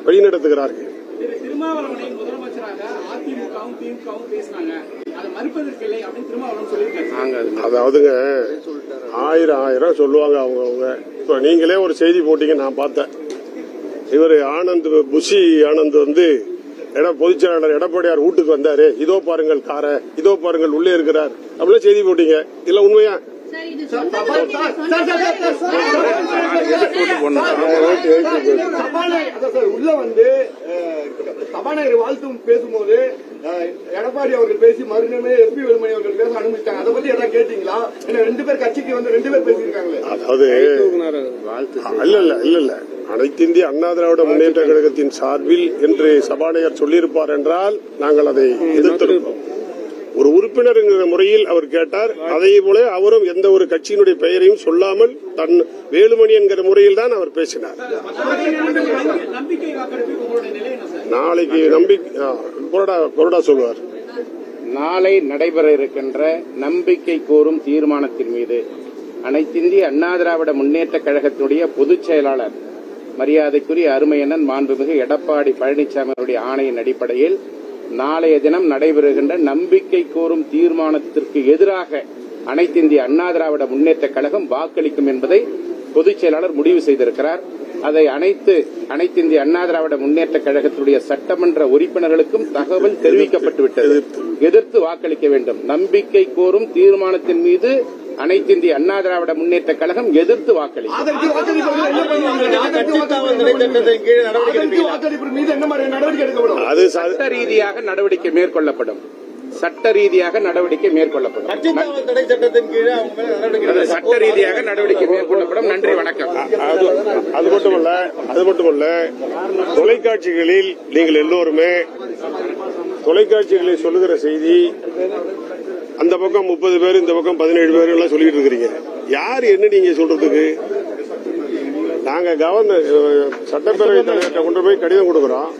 வழிநடத்துகிறார்கள். திருமாவளவனை முதலமைச்சராக அதிமுகவும் திமுகவும் பேசினாங்க, அதை மறுப்பதற்கில்லை அப்படின்னு திருமாவளவன் சொல்லியிருக்காங்க. அதாவதுங்க, ஆயிரம் சொல்லுவாங்க அவங்க. இப்ப நீங்களே ஒரு செய்தி போட்டீங்க, நான் பார்த்தேன். இவர் ஆனந்த் புஷி ஆனந்த் பொதுச் செயலாளர் எடப்பாடியார் வீட்டுக்கு வந்தாரு, இதோ பாருங்கள் கார, இதோ பாருங்கள் உள்ளே இருக்கிறார் அப்படிலாம் செய்தி போட்டீங்க. இல்ல உண்மையா? உள்ள சபாநாயகர் வாழ்த்து பேசும்போது எடப்பாடி அவர்கள் பேசி மறுநாளே எஸ்பி வேலுமணி அவர்கள் பேச அனுமதிச்சாங்க. அதை பத்தி எதாவது கேட்டீங்களா? ரெண்டு பேர் கட்சிக்கு 2 பேர் பேசியிருக்காங்களே. அதாவது இல்ல அனைத்து இந்திய அண்ணா திராவிட முன்னேற்ற கழகத்தின் சார்பில் என்று சபாநாயகர் சொல்லியிருப்பார் என்றால் நாங்கள் அதை எதிர்த்திருப்போம். ஒரு உறுப்பினர் என்கிற முறையில் அவர் கேட்டார். அதே போல அவரும் எந்த ஒரு கட்சியினுடைய பெயரையும் சொல்லாமல் தன் வேலுமணி என்கிற முறையில் தான் அவர் பேசினார். நாளைக்கு கொறடா சொல்வார். நாளை நடைபெற இருக்கின்ற நம்பிக்கை கோரும் தீர்மானத்தின் மீது அனைத்திந்திய அண்ணா திராவிட முன்னேற்ற கழகத்தினுடைய பொதுச் செயலாளர் மரியாதைக்குரிய அருமையண்ணன் மாண்புமிகு எடப்பாடி பழனிசாமி அவருடைய ஆணையின் அடிப்படையில் நாளைய தினம் நடைபெறுகின்ற நம்பிக்கை கோரும் தீர்மானத்திற்கு எதிராக அனைத்திந்திய அண்ணா திராவிட முன்னேற்ற கழகம் வாக்களிக்கும் என்பதை பொதுச் செயலாளர் முடிவு செய்திருக்கிறார். அதை அனைத்திந்திய அண்ணா திராவிட முன்னேற்ற கழகத்தினுடைய சட்டமன்ற உறுப்பினர்களுக்கும் தகவல் தெரிவிக்கப்பட்டுவிட்டது. எதிர்த்து வாக்களிக்க வேண்டும். நம்பிக்கை கோரும் தீர்மானத்தின் மீது அனைத்திந்திய அண்ணா திராவிட முன்னேற்ற கழகம் எதிர்த்து வாக்களிக்கும். அது சட்ட ரீதியாக நடவடிக்கை மேற்கொள்ளப்படும். சட்ட ரீதியாக நடவடிக்கை மேற்கொள்ளப்படும். சட்ட ரீதியாக நடவடிக்கை மேற்கொள்ளப்படும். நன்றி, வணக்கம். அது மட்டுமல்ல தொலைக்காட்சிகளில் நீங்கள் எல்லோருமே தொலைக்காட்சிகளில் சொல்லுகிற செய்தி அந்த பக்கம் 30 பேர், இந்த பக்கம் 17 பேர் எல்லாம் சொல்லிட்டு இருக்கிறீங்க. யார் என்ன நீங்க சொல்றதுக்கு? நாங்க கவர்னர் சட்டப்பேரவை தலைவர்கிட்ட கொண்டு போய் கடிதம் கொடுக்கிறோம்.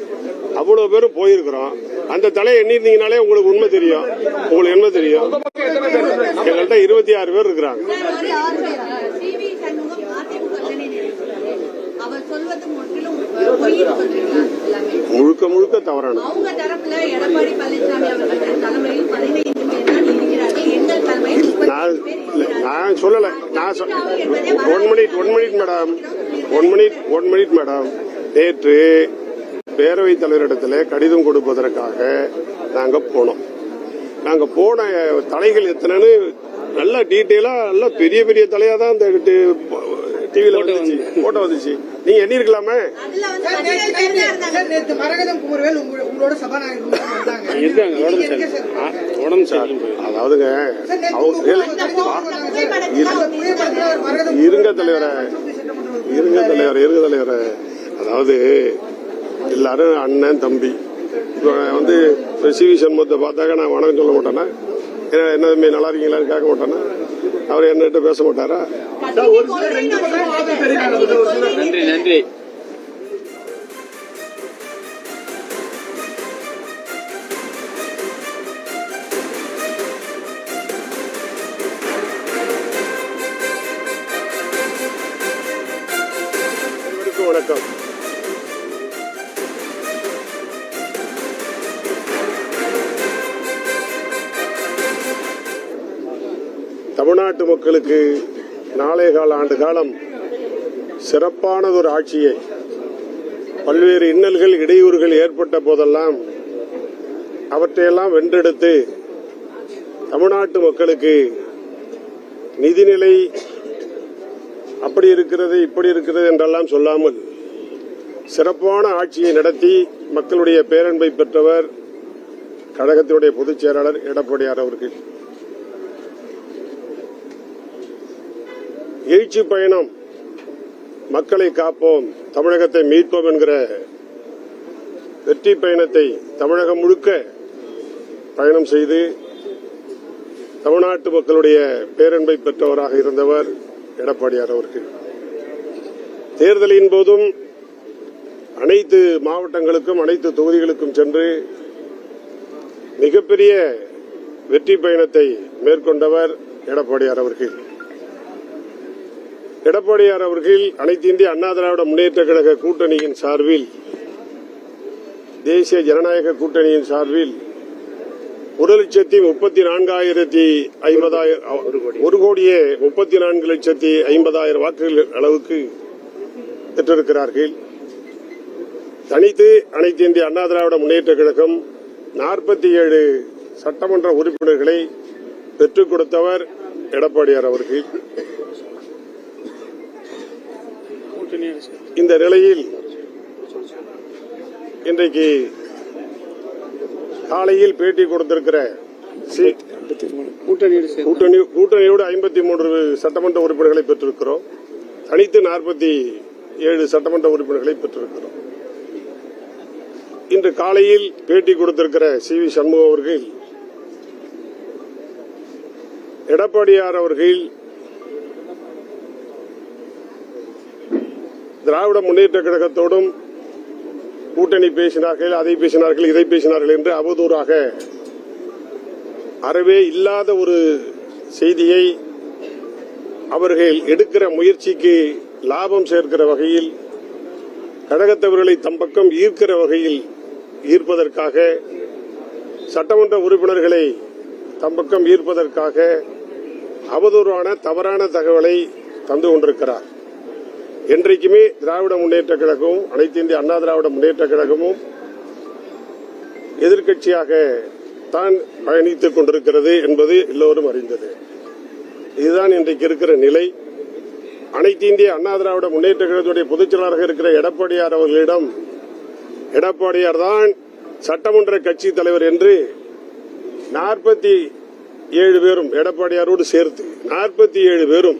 அவ்வளவு பேரும் போயிருக்கிறோம். அந்த தலையை எண்ணிருந்தீங்கனாலே உங்களுக்கு உண்மை தெரியும். உங்களுக்கு என்ன தெரியும்? எங்கள்கிட்ட 26 பேர் இருக்கிறாங்க. முழுக்க தவறான. நான் சொல்லல. One minute madam. நேற்று பேரவைத் தலைவரிடத்தில் கடிதம் கொடுப்பதற்காக நாங்க போனோம். நாங்க போன தலைகள் எத்தனைன்னு நல்ல டீட்டெயிலா நல்ல பெரிய தலையா தான் இந்த டிவில போட்டோ வந்துச்சு. நீங்க எண்ணி இருக்கலாமே. அதாவதுங்க இருங்க தலைவரை அதாவது எல்லாரும் அண்ணன் தம்பி. சிவி சண்முகத்தை பார்த்தாக்க நான் வணக்கம் சொல்ல மாட்டேன்னா, என்ன தம்பி நல்லா இருக்கீங்களான்னு கேட்க மாட்டேன்னா, அவர் என்னகிட்ட பேச மாட்டாரா? நன்றி. வணக்கம். தமிழ்நாட்டு மக்களுக்கு 4.25 ஆண்டு காலம் சிறப்பானதொரு ஆட்சியை, பல்வேறு இன்னல்கள் இடையூறுகள் ஏற்பட்ட போதெல்லாம் அவற்றையெல்லாம் வென்றெடுத்து தமிழ்நாட்டு மக்களுக்கு நிதிநிலை அப்படி இருக்கிறது இப்படி இருக்கிறது என்றெல்லாம் சொல்லாமல் சிறப்பான ஆட்சியை நடத்தி மக்களுடைய பேரன்பை பெற்றவர் கழகத்தினுடைய பொதுச் செயலாளர் எடப்பாடியார் அவர்கள். எழுச்சி பயணம், மக்களை காப்போம், தமிழகத்தை மீட்போம் என்கிற வெற்றி பயணத்தை தமிழகம் முழுக்க பயணம் செய்து தமிழ்நாட்டு மக்களுடைய பேரன்பை பெற்றவராக இருந்தவர் எடப்பாடியார் அவர்கள். தேர்தலின் போதும் அனைத்து மாவட்டங்களுக்கும் அனைத்து தொகுதிகளுக்கும் சென்று மிகப்பெரிய வெற்றி பயணத்தை மேற்கொண்டவர் எடப்பாடியார் அவர்கள். எடப்பாடியார் அவர்கள் அனைத்து இந்திய அண்ணா திராவிட முன்னேற்ற கழக கூட்டணியின் சார்பில் தேசிய ஜனநாயக கூட்டணியின் சார்பில் 1,34,50,000 வாக்குகள் அளவுக்கு பெற்றிருக்கிறார்கள். தனித்து அனைத்து இந்திய அண்ணா திராவிட முன்னேற்ற கழகம் 47 சட்டமன்ற உறுப்பினர்களை பெற்றுக் கொடுத்தவர் எடப்பாடியார் அவர்கள். இந்த நிலையில் இன்றைக்கு காலையில் பேட்டி கொடுத்திருக்கிற கூட்டணியோடு 53 சட்டமன்ற உறுப்பினர்களை பெற்றிருக்கிறோம். தனித்து 47 சட்டமன்ற உறுப்பினர்களை பெற்றிருக்கிறோம். இன்று காலையில் பேட்டி கொடுத்திருக்கிற CV சண்முகம் அவர்கள், எடப்பாடியார் அவர்கள் திராவிட முன்னேற்ற கழகத்தோடும் கூட்டணி பேசினார்கள், அதை பேசினார்கள், இதை பேசினார்கள் என்று அவதூறாக அறவே இல்லாத ஒரு செய்தியை அவர்கள் எடுக்கிற முயற்சிக்கு லாபம் சேர்க்கிற வகையில், கழகத்தவர்களை தம் பக்கம் ஈர்க்கிற வகையில் ஈர்ப்பதற்காக, சட்டமன்ற உறுப்பினர்களை தம் பக்கம் ஈர்ப்பதற்காக அவதூறான தவறான தகவலை தந்து கொண்டிருக்கிறார். என்றைக்குமே திராவிட முன்னேற்ற கழகமும் அனைத்து இந்திய அண்ணா திராவிட முன்னேற்ற கழகமும் எதிர்க்கட்சியாக தான் பயணித்துக் கொண்டிருக்கிறது என்பது எல்லோரும் அறிந்தது. இதுதான் இன்றைக்கு இருக்கிற நிலை. அனைத்து இந்திய அண்ணா திராவிட முன்னேற்ற கழகத்துடைய பொதுச் செயலாளராக இருக்கிற எடப்பாடியார் அவர்களிடம் எடப்பாடியார் தான் சட்டமன்ற கட்சி தலைவர் என்று 47 பேரும் எடப்பாடியாரோடு சேர்த்து 47 பேரும்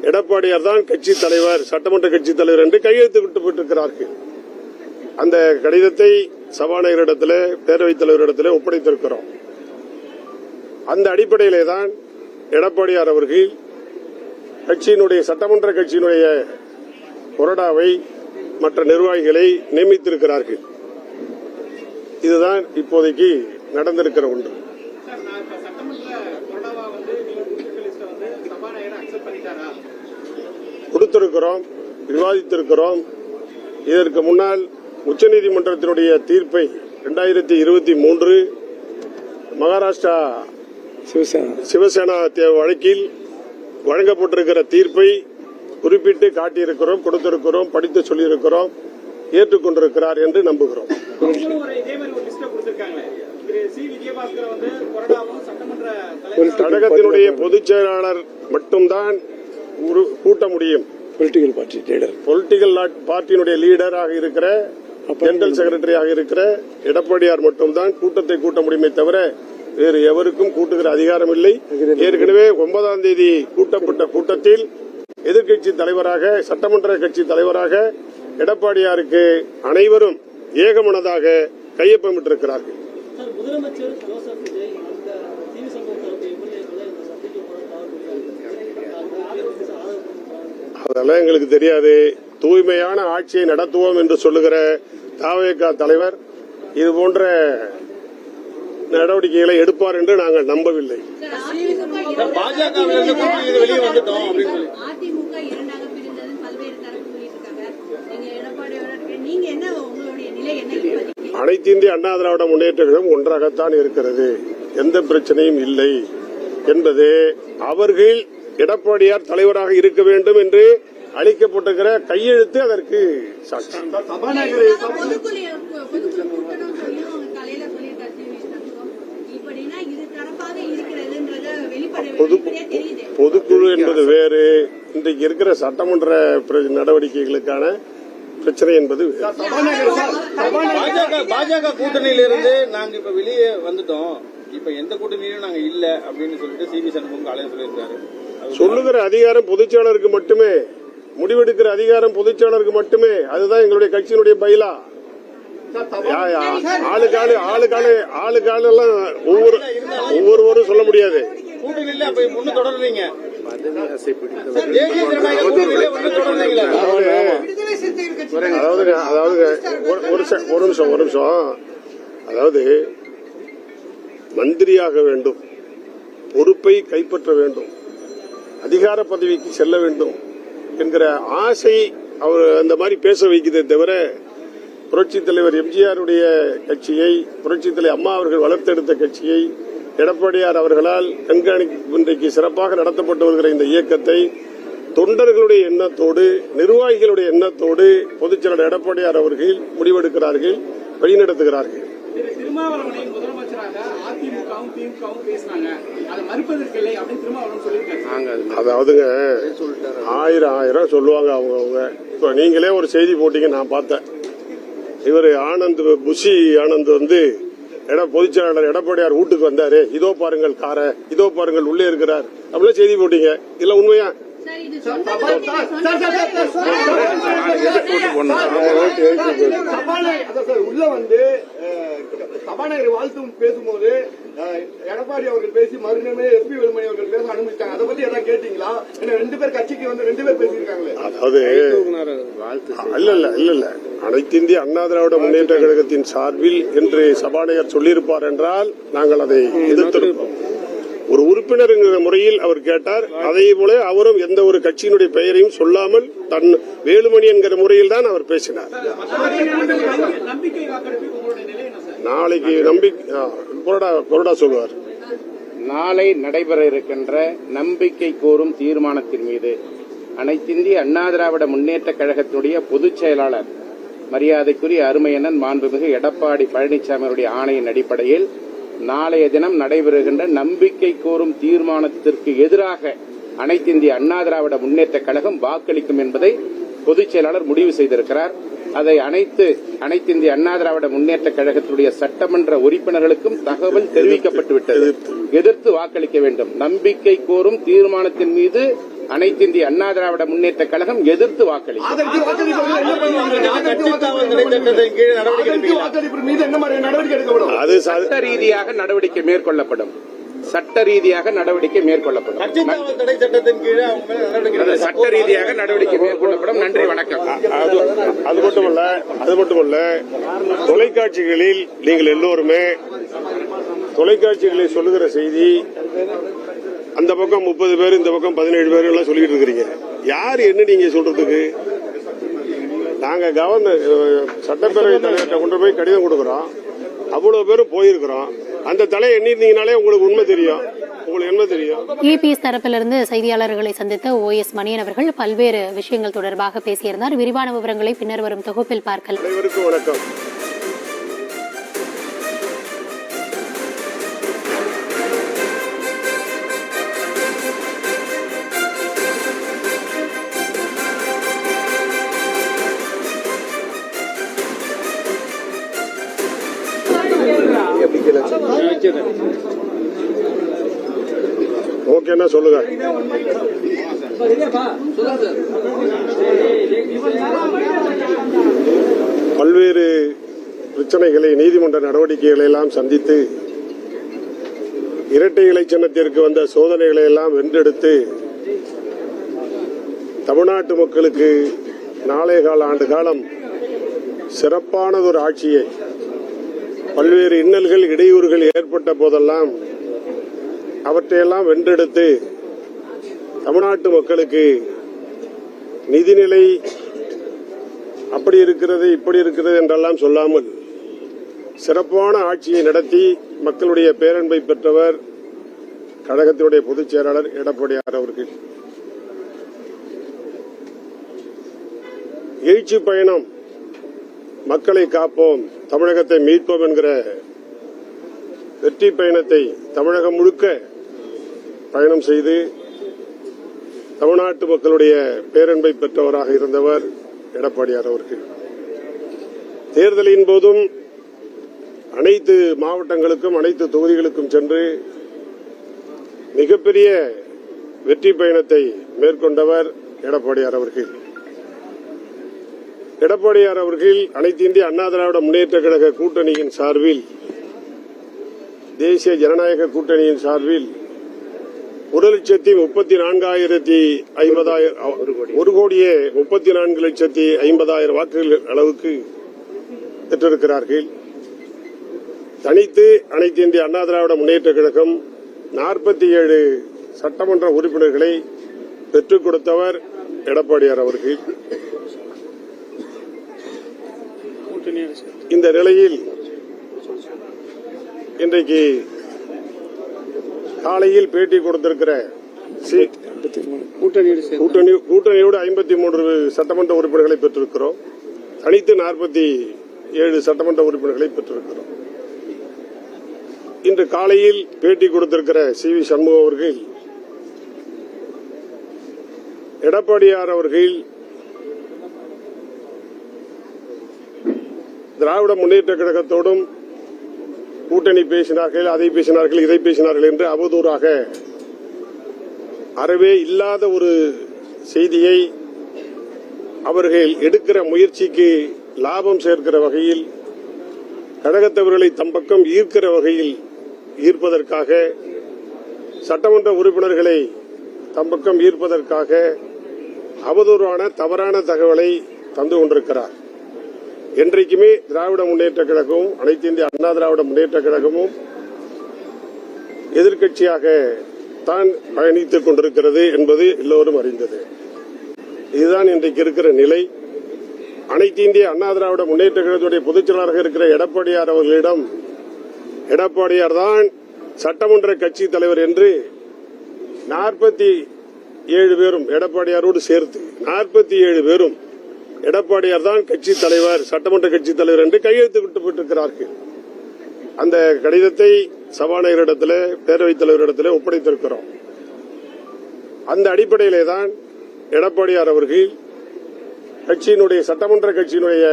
எடப்பாடியார் தான் கட்சி தலைவர், சட்டமன்ற கட்சி தலைவர் என்று கையெழுத்து விட்டுவிட்டிருக்கிறார்கள். அந்த கடிதத்தை சபாநாயகரிடத்தில், பேரவைத் தலைவரிடத்தில் ஒப்படைத்திருக்கிறோம். அந்த அடிப்படையிலே தான் எடப்பாடியார் அவர்கள் கட்சியினுடைய சட்டமன்ற கட்சியினுடைய கொறடாவை மற்ற நிர்வாகிகளை நியமித்திருக்கிறார்கள். இதுதான் இப்போதைக்கு நடந்திருக்கிற ஒன்று. கொடுத்திருக்கிறோம், விவாதித்திருக்கிறோம். இதற்கு முன்னால் உச்சநீதிமன்றத்தினுடைய தீர்ப்பை 2023 மகாராஷ்டிரா சிவசேனா வழக்கில் வழங்கப்பட்டிருக்கிற தீர்ப்பை குறிப்பிட்டு காட்டியிருக்கிறோம், கொடுத்திருக்கிறோம், படித்து சொல்லியிருக்கிறோம், ஏற்றுக்கொண்டிருக்கிறார் என்று நம்புகிறோம். கழகத்தினுடைய பொதுச் செயலாளர் மட்டும்தான் கூட்ட முடியும். பொலிட்டிக்கல் பார்ட்டியினுடைய லீடராக இருக்கிற, ஜெனரல் செக்ரட்டரியாக இருக்கிற எடப்பாடியார் மட்டும்தான் கூட்டத்தை கூட்ட முடியுமே தவிர வேறு எவருக்கும் கூட்டுகிற அதிகாரம் இல்லை. ஏற்கனவே 9ஆம் தேதி கூட்டப்பட்ட கூட்டத்தில் எதிர்க்கட்சி தலைவராக, சட்டமன்ற கட்சி தலைவராக எடப்பாடியாருக்கு அனைவரும் ஏகமனதாக கையொப்பமிட்டிருக்கிறார்கள். அதெல்லாம் எங்களுக்கு தெரியாது. தூய்மையான ஆட்சியை நடத்துவோம் என்று சொல்லுகிற தாவேகா தலைவர் இது போன்ற நடவடிக்கைகளை எடுப்பார் என்று நாங்கள் நம்பவில்லை. அனைத்து இந்திய அண்ணா திராவிட முன்னேற்ற கழகம் ஒன்றாகத்தான் இருக்கிறது, எந்த பிரச்சனையும் இல்லை என்பது அவர்கள் எடப்பாடியார் தலைவராக இருக்க வேண்டும் என்று அளிக்கப்பட்டிருக்கிற கையெழுத்து அதற்கு சாட்சி. பொதுக்குழு என்பது வேறு, இன்றைக்கு இருக்கிற சட்டமன்ற நடவடிக்கைகளுக்கான பிரச்சனை என்பது பாஜக கூட்டணியிலிருந்து நாங்க இப்ப வெளியே வந்துட்டோம், இப்ப எந்த கூட்டணியிலும் நாங்க இல்ல அப்படின்னு சொல்லிட்டு CV சண்முகம் காலையில் சொல்லியிருக்காரு. சொல்லுகிற அதிகாரம் பொதுச்செயலாளருக்கு மட்டுமே, முடிவெடுக்கிற அதிகாரம் பொதுச்செயலாளருக்கு மட்டுமே. அதுதான் எங்களுடைய கட்சியினுடைய பைலா. ஆளுக்காலு எல்லாம் ஒவ்வொருவரும் சொல்ல முடியாது. ஒரு நிமிஷம். அதாவது மந்திரியாக வேண்டும், பொறுப்பை கைப்பற்ற வேண்டும், அதிகார பதவிக்கு செல்ல வேண்டும் என்கிற ஆசை அவர் அந்த மாதிரி பேச வைக்கிறதே தவிர புரட்சித் தலைவர் எம்ஜிஆருடைய கட்சியை, புரட்சித் தலைவர் அம்மா அவர்கள் வளர்த்தெடுத்த கட்சியை எடப்பாடியார் அவர்களால் இன்றைக்கு சிறப்பாக நடத்தப்பட்டு வருகிற இந்த இயக்கத்தை தொண்டர்களுடைய எண்ணத்தோடு, நிர்வாகிகளுடைய எண்ணத்தோடு பொதுச்செயலாளர் எடப்பாடியார் அவர்கள் முடிவெடுக்கிறார்கள், வழிநடத்துகிறார்கள். திருமாவளவனை முதலமைச்சராக அதிமுகவும் திமுகவும் பேசினாங்க, அதை மறுப்பதற்கில்லை அப்படின்னு திருமாவளவன் சொல்லியிருக்காரு. அதாவதுங்க, ஆயிரம் சொல்லுவாங்க அவங்க. இப்போ நீங்களே ஒரு செய்தி போட்டீங்க, நான் பார்த்தேன். இவர் புஷி ஆனந்த் வந்து பொதுச்செயலாளர் எடப்பாடியார் வீட்டுக்கு வந்தாரு, இதோ பாருங்கள் காரை, இதோ பாருங்கள் உள்ளே இருக்கிறார் அப்படிலாம் செய்தி போட்டீங்க. இல்ல உண்மையா? உள்ள வந்து சபாநாயகர் வாழ்த்து பேசும்போது எடப்பாடி அவர்கள் பேசி மறுநாளே எஸ்பி வேலுமணி அவர்கள் பேச அனுமதிச்சாங்க. அதை பத்தி எதாவது கேட்டீங்களா? ரெண்டு பேர் கட்சிக்கு வந்து 2 பேர் பேசியிருக்காங்களே. அதாவது இல்ல அனைத்து இந்திய அண்ணா திராவிட முன்னேற்ற கழகத்தின் சார்பில் என்று சபாநாயகர் சொல்லியிருப்பார் என்றால் நாங்கள் அதை எதிர்த்திருப்போம். ஒரு உறுப்பினர் என்கிற முறையில் அவர் கேட்டார். அதே போல அவரும் எந்த ஒரு கட்சியினுடைய பெயரையும் சொல்லாமல் தன் வேலுமணி என்கிற முறையில் தான் அவர் பேசினார். நாளைக்கு கொறடா சொல்லுவார். நாளை நடைபெற இருக்கின்ற நம்பிக்கை கோரும் தீர்மானத்தின் மீது அனைத்திந்திய அண்ணா திராவிட முன்னேற்ற கழகத்தினுடைய பொதுச் செயலாளர் மரியாதைக்குரிய அருமையண்ணன் மாண்புமிகு எடப்பாடி பழனிசாமியுடைய ஆணையின் அடிப்படையில் நாளைய தினம் நடைபெறுகின்ற நம்பிக்கை கோரும் தீர்மானத்திற்கு எதிராக அனைத்திந்திய அண்ணா திராவிட முன்னேற்ற கழகம் வாக்களிக்கும் என்பதை பொதுச் செயலாளர் முடிவு செய்திருக்கிறார். அதை அனைத்திந்திய அண்ணா திராவிட முன்னேற்ற கழகத்துடைய சட்டமன்ற உறுப்பினர்களுக்கும் தகவல் தெரிவிக்கப்பட்டுவிட்டது. எதிர்த்து வாக்களிக்க வேண்டும். நம்பிக்கை கோரும் தீர்மானத்தின் மீது அனைத்திந்திய அண்ணா திராவிட முன்னேற்ற கழகம் எதிர்த்து வாக்களிக்கும். அது சட்ட ரீதியாக நடவடிக்கை மேற்கொள்ளப்படும். சட்ட ரீதியாக நடவடிக்கை மேற்கொள்ளப்படும். சட்ட ரீதியாக நடவடிக்கை மேற்கொள்ளப்படும். நன்றி, வணக்கம். அது மட்டுமல்ல, தொலைக்காட்சிகளில் நீங்கள் எல்லோருமே தொலைக்காட்சிகளில் சொல்லுகிற செய்தி, அந்த பக்கம் 30 பேர், இந்த பக்கம் 17 பேர் எல்லாம் சொல்லிட்டு இருக்கிறீங்க. யார் என்ன நீங்க சொல்றதுக்கு? நாங்க கவர்னர் சட்டப்பேரவை தலைவர்கிட்ட கொண்டு போய் கடிதம் கொடுக்கிறோம். அவ்வளவு பேரும் போயிருக்கிறோம். அந்த தலையை எண்ணிருந்தீங்கனாலே உங்களுக்கு உண்மை தெரியும். உங்களுக்கு என்ன தெரியும்? ஏபிஎஸ் தரப்பிலிருந்து செய்தியாளர்களை சந்தித்த OS மணியன் அவர்கள் பல்வேறு விஷயங்கள் தொடர்பாக பேசியிருந்தார். விரிவான விவரங்களை பின்னர் வரும் தொகுப்பில் பார்க்கலாம். அனைவருக்கும் வணக்கம். ஓகேன்னா சொல்லுங்க. பல்வேறு பிரச்சனைகளை, நீதிமன்ற நடவடிக்கைகளை எல்லாம் சந்தித்து இரட்டை இலை சின்னத்திற்கு வந்த சோதனைகளை எல்லாம் வென்றெடுத்து தமிழ்நாட்டு மக்களுக்கு 4.25 ஆண்டு காலம் சிறப்பானதொரு ஆட்சியை, பல்வேறு இன்னல்கள், இடையூறுகள் ஏற்பட்ட போதெல்லாம் அவற்றையெல்லாம் வென்றெடுத்து தமிழ்நாட்டு மக்களுக்கு நிதிநிலை அப்படி இருக்கிறது, இப்படி இருக்கிறது என்றெல்லாம் சொல்லாமல் சிறப்பான ஆட்சியை நடத்தி மக்களுடைய பேரன்பை பெற்றவர் கழகத்தினுடைய பொதுச் செயலாளர் எடப்பாடியார் அவர்கள். எழுச்சி பயணம், மக்களை காப்போம், தமிழகத்தை மீட்போம் என்கிற வெற்றி பயணத்தை தமிழகம் முழுக்க பயணம் செய்து தமிழ்நாட்டு மக்களுடைய பேரன்பை பெற்றவராக இருந்தவர் எடப்பாடியார் அவர்கள். தேர்தலின் போதும் அனைத்து மாவட்டங்களுக்கும், அனைத்து தொகுதிகளுக்கும் சென்று மிகப்பெரிய வெற்றி பயணத்தை மேற்கொண்டவர் எடப்பாடியார் அவர்கள். எடப்பாடியார் அவர்கள் அனைத்து இந்திய அண்ணா திராவிட முன்னேற்ற கழக கூட்டணியின் சார்பில், தேசிய ஜனநாயக கூட்டணியின் சார்பில் 1,34,50,000 வாக்குகள் அளவுக்கு பெற்றிருக்கிறார்கள். தனித்து அனைத்து இந்திய அண்ணா திராவிட முன்னேற்ற கழகம் 47 சட்டமன்ற உறுப்பினர்களை பெற்றுக் கொடுத்தவர் எடப்பாடியார் அவர்கள். இந்த நிலையில் இன்றைக்கு காலையில் பேட்டி கொடுத்திருக்கிற கூட்டணியோடு 53 சட்டமன்ற உறுப்பினர்களை பெற்றிருக்கிறோம். தனித்து 47 சட்டமன்ற உறுப்பினர்களை பெற்றிருக்கிறோம். இன்று காலையில் பேட்டி கொடுத்திருக்கிற சி.வி. சண்முகம் அவர்கள், எடப்பாடியார் அவர்கள் திராவிட முன்னேற்ற கழகத்தோடும் கூட்டணி பேசினார்கள், அதை பேசினார்கள், இதை பேசினார்கள் என்று அவதூறாக அறவே இல்லாத ஒரு செய்தியை அவர்கள் எடுக்கிற முயற்சிக்கு லாபம் சேர்க்கிற வகையில், கழகத்தவர்களை தம் பக்கம் ஈர்க்கிற வகையில் ஈர்ப்பதற்காக, சட்டமன்ற உறுப்பினர்களை தம் பக்கம் ஈர்ப்பதற்காக அவதூறான தவறான தகவலை தந்து கொண்டிருக்கிறார். என்றைக்குமே திராவிட முன்னேற்ற கழகமும் அனைத்து இந்திய அண்ணா திராவிட முன்னேற்ற கழகமும் எதிர்க்கட்சியாக தான் பயணித்துக் கொண்டிருக்கிறது என்பது எல்லோரும் அறிந்தது. இதுதான் இன்றைக்கு இருக்கிற நிலை. அனைத்து இந்திய அண்ணா திராவிட முன்னேற்ற கழகத்துடைய பொதுச் செயலாளராக இருக்கிற எடப்பாடியார் அவர்களிடம், எடப்பாடியார் தான் சட்டமன்ற கட்சி தலைவர் என்று 47 பேரும் எடப்பாடியாரோடு சேர்த்து 47 பேரும் எடப்பாடியார் தான் கட்சி தலைவர், சட்டமன்ற கட்சி தலைவர் என்று கையெழுத்து விட்டுவிட்டிருக்கிறார்கள். அந்த கடிதத்தை சபாநாயகரிடத்தில், பேரவைத் தலைவரிடத்தில் ஒப்படைத்திருக்கிறோம். அந்த அடிப்படையிலே தான் எடப்பாடியார் அவர்கள் கட்சியினுடைய, சட்டமன்ற கட்சியினுடைய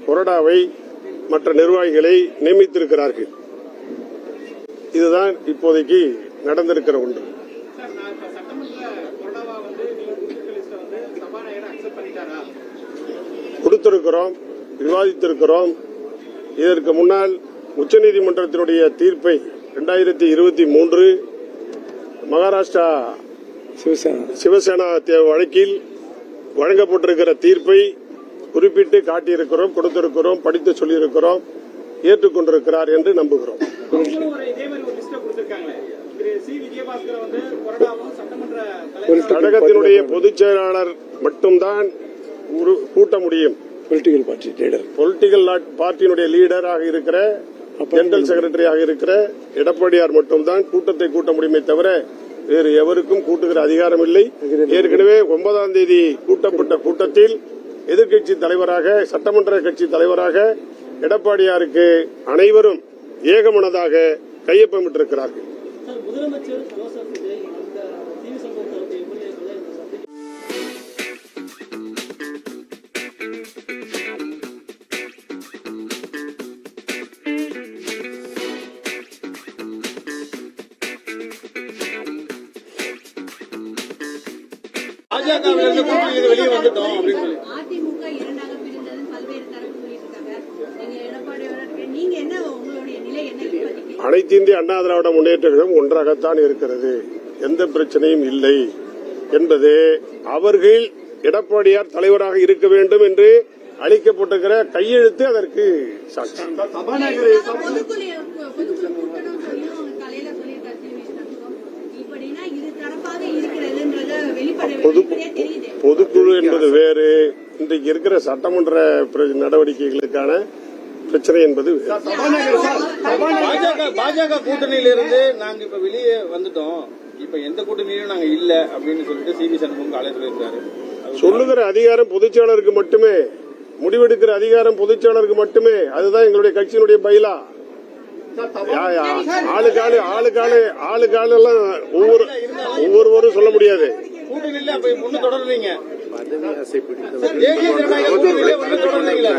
கொறடாவை, மற்ற நிர்வாகிகளை நியமித்திருக்கிறார்கள். இதுதான் இப்போதைக்கு நடந்திருக்கிற ஒன்று. சார், நான் இப்ப சட்டமன்ற கொறடாவா வந்து நீங்க கொடுத்திருக்க லிஸ்ட வந்து சபாநாயகர் அக்செப்ட் பண்ணிட்டாரா? கொடுத்திருக்கிறோம், விவாதித்திருக்கிறோம். இதற்கு முன்னால் உச்சநீதிமன்றத்தினுடைய தீர்ப்பை 2023 மகாராஷ்டிரா சிவசேனா வழக்கில் வழங்கப்பட்டிருக்கிற தீர்ப்பை குறிப்பிட்டு காட்டியிருக்கிறோம், கொடுத்திருக்கிறோம், படித்து சொல்லியிருக்கிறோம், ஏற்றுக்கொண்டிருக்கிறார் என்று நம்புகிறோம். அவங்களும் இதே மாதிரி ஒரு லிஸ்ட கொடுத்திருக்காங்களே. திரு சி. விஜயபாஸ்கர் வந்து கொறடாவும் சட்டமன்ற தலைவர் கழகத்தினுடைய பொதுச் செயலாளர் மட்டும்தான் கூட்ட முடியும். பொலிட்டிக்கல் பார்ட்டியினுடைய லீடராக இருக்கிற, ஜெனரல் செக்ரட்டரியாக இருக்கிற எடப்பாடியார் மட்டும்தான் கூட்டத்தை கூட்ட முடியுமே தவிர வேறு எவருக்கும் கூட்டுகிற அதிகாரம் இல்லை. ஏற்கனவே 9ஆம் தேதி கூட்டப்பட்ட கூட்டத்தில் எதிர்க்கட்சி தலைவராக, சட்டமன்ற கட்சி தலைவராக எடப்பாடியாருக்கு அனைவரும் ஏகமனதாக கையொப்பமிட்டிருக்கிறார்கள். முதலமைச்சர் ஜோசப் விஜய் இந்த சி.வி. சண்முகம் தரப்பு எம்எல்ஏக்களை பாஜகவிலிருந்து கூட்டணியிலிருந்து வெளியே வந்துட்டோம் அப்படின்னு சொல்லி அதிமுக இரண்டாக பிரிந்ததுன்னு பல்வேறு தரப்பு சொல்லிட்டு இருக்காங்க. நீங்க எடப்பாடியோட நீங்க என்ன, உங்களுடைய நிலை என்ன இப்போதைக்கு? அனைத்து இந்திய அண்ணா திராவிட முன்னேற்ற கழகம் ஒன்றாகத்தான் இருக்கிறது, எந்த பிரச்சனையும் இல்லை என்பது அவர்கள் எடப்பாடியார் தலைவராக இருக்க வேண்டும் என்று அளிக்கப்பட்டிருக்கிற கையெழுத்து அதற்கு சாட்சி. சபாநாயகரை பொதுக்குழு கூட்டணும் சொல்லியும் அவங்க தலையில சொல்லியிருக்காரு சி.வி. சண்முகம். இப்படின்னா இது தரப்பாக இருக்கிறதுன்றத வெளிப்படையா தெரியுது. பொதுக்குழு என்பது வேறு, இன்றைக்கு இருக்கிற சட்டமன்ற நடவடிக்கைகளுக்கான பிரச்சனை என்பது பாஜக கூட்டணியிலிருந்து நாங்க இப்ப வெளியே வந்துட்டோம், இப்ப எந்த கூட்டணியிலும் நாங்க இல்ல அப்படின்னு சொல்லிட்டு சி.வி. சண்முகம் காலையில் சொல்லியிருக்காரு. சொல்லுகிற அதிகாரம் பொதுச் செயலாளருக்கு மட்டுமே, முடிவெடுக்கிற அதிகாரம் பொதுச் செயலாளருக்கு மட்டுமே. அதுதான் எங்களுடைய கட்சியினுடைய பைலா. ஆளுக்காலு எல்லாம் ஒவ்வொருவரும் சொல்ல முடியாது. கூட்டணியில அப்ப ஒண்ணு தொடர்றீங்க, தேசிய ஜனநாயக கூட்டணியில ஒண்ணு தொடர்றீங்களா?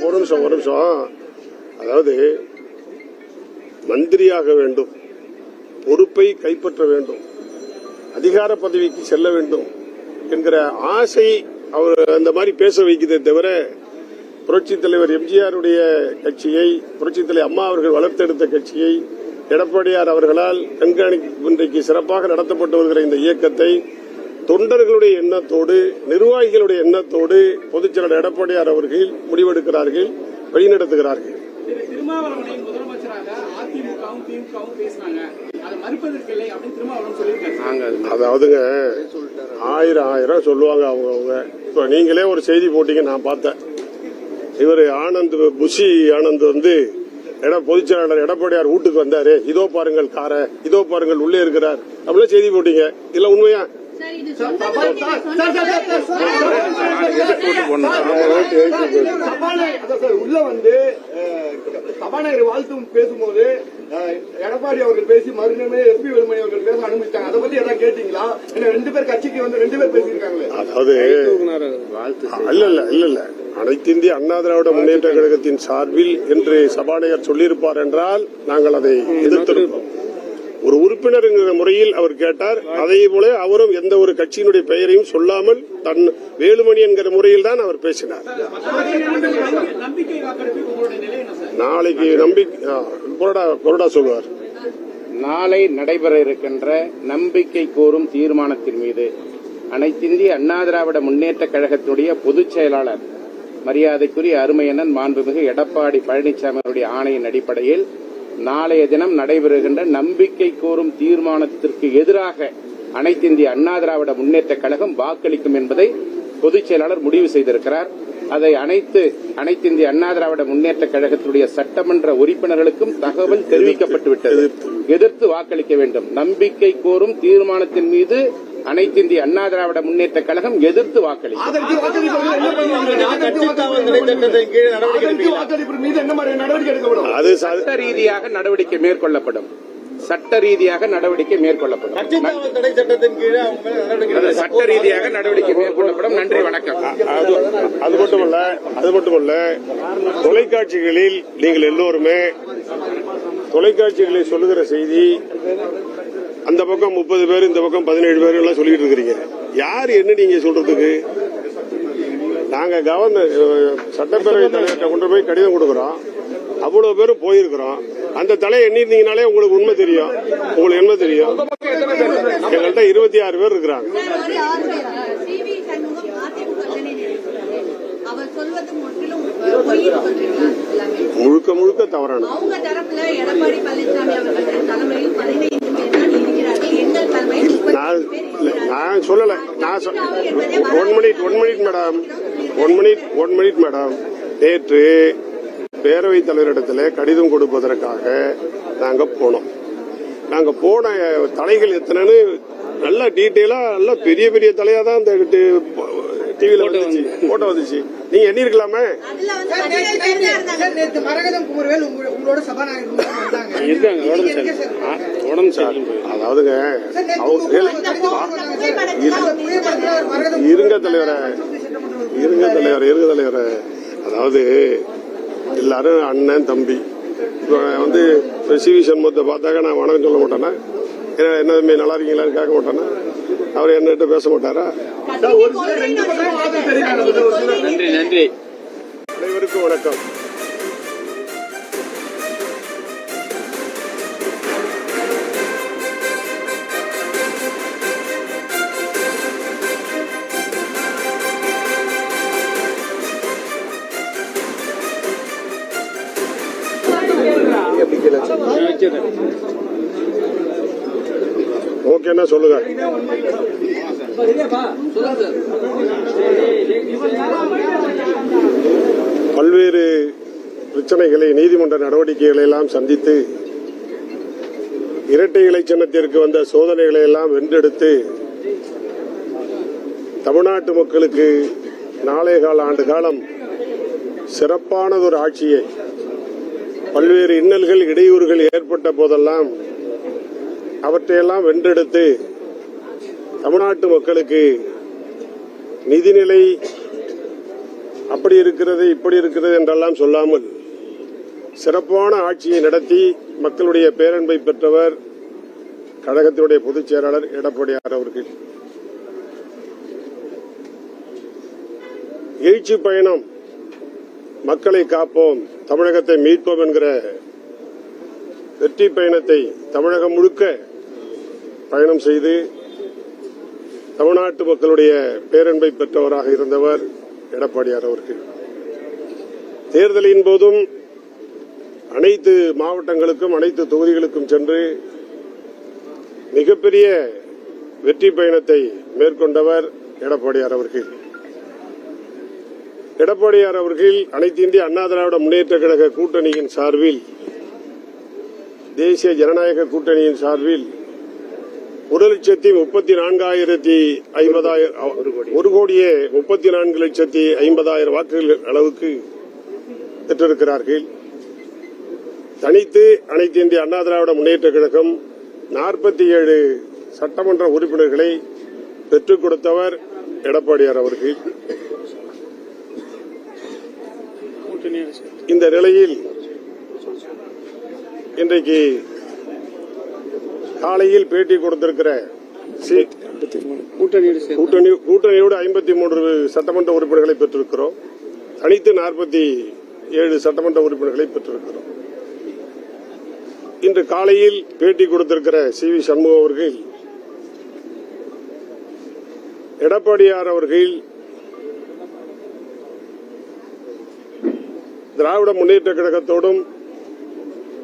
ஒரு நிமிஷம். அதாவது மந்திரியாக வேண்டும், பொறுப்பை கைப்பற்ற வேண்டும், அதிகார பதவிக்கு செல்ல வேண்டும் என்கிற ஆசை அவர் அந்த மாதிரி பேச வைக்கிறதே தவிர, புரட்சித் தலைவர் எம்ஜிஆருடைய கட்சியை, புரட்சித் தலைவர் அம்மா அவர்கள் வளர்த்தெடுத்த கட்சியை எடப்பாடியார் அவர்களால் இன்றைக்கு சிறப்பாக நடத்தப்பட்டு வருகிற இந்த இயக்கத்தை தொண்டர்களுடைய எண்ணத்தோடு, நிர்வாகிகளுடைய எண்ணத்தோடு பொதுச் செயலாளர் எடப்பாடியார் அவர்கள் முடிவெடுக்கிறார்கள், வழிநடத்துகிறார்கள். திரு திருமாவளவனை முதலமைச்சராக அதிமுகவும் திமுகவும் பேசினாங்க, அதை மறுப்பதற்கு இல்லை அப்படின்னு திருமாவளவன் சொல்லியிருக்காரு. அதாவதுங்க ஆயிரம் சொல்லுவாங்க அவங்க. இப்ப நீங்களே ஒரு செய்தி போட்டீங்க, நான் பார்த்தேன். இவர் புஷி ஆனந்த் வந்து பொதுச் செயலாளர் எடப்பாடியார் வீட்டுக்கு வந்தாரு, இதோ பாருங்கள் காரை, இதோ பாருங்கள் உள்ளே இருக்கிறார் அப்படிலாம் செய்தி போட்டீங்க. இல்ல உண்மையா? உள்ள வந்து சபாநாயகர் வாழ்த்தும் பேசும்போது எடப்பாடி அவர்கள் பேசி மறுநாளே எஸ்பி வேலுமணி அவர்கள் பேச அனுமதிச்சாங்க. அதை பத்தி எதாவது கேட்டீங்களா? ரெண்டு பேர் கட்சிக்கு வந்து 2 பேர் பேசியிருக்காங்களே. அதாவது இல்ல அனைத்து இந்திய அண்ணா திராவிட முன்னேற்ற கழகத்தின் சார்பில் என்று சபாநாயகர் சொல்லியிருப்பார் என்றால் நாங்கள் அதை எதிர்த்திருப்போம். ஒரு உறுப்பினர் என்கிற முறையில் அவர் கேட்டார். அதே போல அவரும் எந்த ஒரு கட்சியினுடைய பெயரையும் சொல்லாமல் தன் வேலுமணி என்கிற முறையில் தான் அவர் பேசினார். நாளைக்கு கொறடா சொல்லுவார். நாளை நடைபெற இருக்கின்ற நம்பிக்கை கோரும் தீர்மானத்தின் மீது அனைத்திந்திய அண்ணா திராவிட முன்னேற்ற கழகத்தினுடைய பொதுச் செயலாளர் மரியாதைக்குரிய அருமையண்ணன் மாண்புமிகு எடப்பாடி பழனிசாமி அவருடைய ஆணையின் அடிப்படையில் நாளைய தினம் நடைபெறுகின்ற நம்பிக்கை கோரும் தீர்மானத்திற்கு எதிராக அனைத்திந்திய அண்ணா திராவிட முன்னேற்ற கழகம் வாக்களிக்கும் என்பதை பொதுச் செயலாளர் முடிவு செய்திருக்கிறார். அதை அனைத்திந்திய அண்ணா திராவிட முன்னேற்ற கழகத்துடைய சட்டமன்ற உறுப்பினர்களுக்கும் தகவல் தெரிவிக்கப்பட்டுவிட்டது. எதிர்த்து வாக்களிக்க வேண்டும். நம்பிக்கை கோரும் தீர்மானத்தின் மீது அனைத்திந்திய அண்ணா திராவிட முன்னேற்ற கழகம் எதிர்த்து வாக்களிக்கும். அது சட்ட ரீதியாக நடவடிக்கை மேற்கொள்ளப்படும். சட்ட ரீதியாக நடவடிக்கை மேற்கொள்ளப்படும். சட்ட ரீதியாக நடவடிக்கை மேற்கொள்ளப்படும். நன்றி, வணக்கம். அது மட்டுமல்ல தொலைக்காட்சிகளில் நீங்கள் எல்லோருமே தொலைக்காட்சிகளில் சொல்லுகிற செய்தி அந்த பக்கம் 30 பேர் இந்த பக்கம் 17 பேர் எல்லாம் சொல்லிட்டு இருக்கிறீங்க. யார் என்ன நீங்க சொல்றதுக்கு? நாங்க கவர்னர் சட்டப்பேரவை தலைவர்கிட்ட கொண்டு போய் கடிதம் கொடுக்கிறோம். அவ்வளவு பேரும் போயிருக்கிறோம். அந்த தலையை எண்ணிருந்தீங்கனாலே உங்களுக்கு உண்மை தெரியும். உங்களுக்கு என்ன தெரியும்? எங்கள்கிட்ட 26 பேர் இருக்கிறாங்க. முழுக்க தவறான. அவங்க தரப்புல எடப்பாடி பழனிசாமி அவர்கள் தலைமையில் 15 பேர் தான் இருக்கிறார்கள். எங்கள் தலைமையில் நான் சொல்லல. One minute madam. நேற்று பேரவைத் தலைவரிடத்தில் கடிதம் கொடுப்பதற்காக நாங்க போனோம். நாங்க போன தலைகள் எத்தனைன்னு நல்ல டீட்டெயிலா நல்ல பெரிய தலையா தான் இந்த டிவில போட்டோ வந்துச்சு. நீங்க எண்ணி இருக்கலாமே. அதாவதுங்க இருங்க தலைவரை அதாவது எல்லாரும் அண்ணன் தம்பி. வந்து சிவி சண்முகத்தை பார்த்தாக்க நான் வணக்கம் சொல்ல மாட்டேன்னா, என்ன தம்பி நல்லா இருக்கீங்களான்னு கேட்க மாட்டேன்னா, அவர் என்னகிட்ட பேச மாட்டாரா? நன்றி. அனைவருக்கும் வணக்கம். ஓகேன்னா சொல்லுங்க. பல்வேறு பிரச்சனைகளை, நீதிமன்ற நடவடிக்கைகளை எல்லாம் சந்தித்து இரட்டை இலை சின்னத்திற்கு வந்த சோதனைகளை எல்லாம் வென்றெடுத்து தமிழ்நாட்டு மக்களுக்கு 4.25 ஆண்டு காலம் சிறப்பானதொரு ஆட்சியை, பல்வேறு இன்னல்கள் இடையூறுகள் ஏற்பட்ட போதெல்லாம் அவற்றையெல்லாம் வென்றெடுத்து தமிழ்நாட்டு மக்களுக்கு நிதிநிலை அப்படி இருக்கிறது இப்படி இருக்கிறது என்றெல்லாம் சொல்லாமல் சிறப்பான ஆட்சியை நடத்தி மக்களுடைய பேரன்பை பெற்றவர் கழகத்தினுடைய பொதுச் செயலாளர் எடப்பாடியார் அவர்கள். எழுச்சி பயணம், மக்களை காப்போம், தமிழகத்தை மீட்போம் என்கிற வெற்றி பயணத்தை தமிழகம் முழுக்க பயணம் செய்து தமிழ்நாட்டு மக்களுடைய பேரன்பை பெற்றவராக இருந்தவர் எடப்பாடியார் அவர்கள். தேர்தலின் போதும் அனைத்து மாவட்டங்களுக்கும் அனைத்து தொகுதிகளுக்கும் சென்று மிகப்பெரிய வெற்றி பயணத்தை மேற்கொண்டவர் எடப்பாடியார் அவர்கள். எடப்பாடியார் அவர்கள் அனைத்து இந்திய அண்ணா திராவிட முன்னேற்ற கழக கூட்டணியின் சார்பில், தேசிய ஜனநாயக கூட்டணியின் சார்பில் 1,34,50,000 வாக்குகள் அளவுக்கு பெற்றிருக்கிறார்கள். தனித்து அனைத்து இந்திய அண்ணா திராவிட முன்னேற்ற கழகம் 47 சட்டமன்ற உறுப்பினர்களை பெற்றுக் கொடுத்தவர் எடப்பாடியார் அவர்கள். இந்த நிலையில் இன்றைக்கு காலையில் பேட்டி கொடுத்திருக்கிற கூட்டணியோடு 53 சட்டமன்ற உறுப்பினர்களை பெற்றிருக்கிறோம். தனித்து 47 சட்டமன்ற உறுப்பினர்களை பெற்றிருக்கிறோம். இன்று காலையில் பேட்டி கொடுத்திருக்கிற சி.வி. சண்முகம் அவர்கள், எடப்பாடியார் அவர்கள் திராவிட முன்னேற்ற கழகத்தோடும்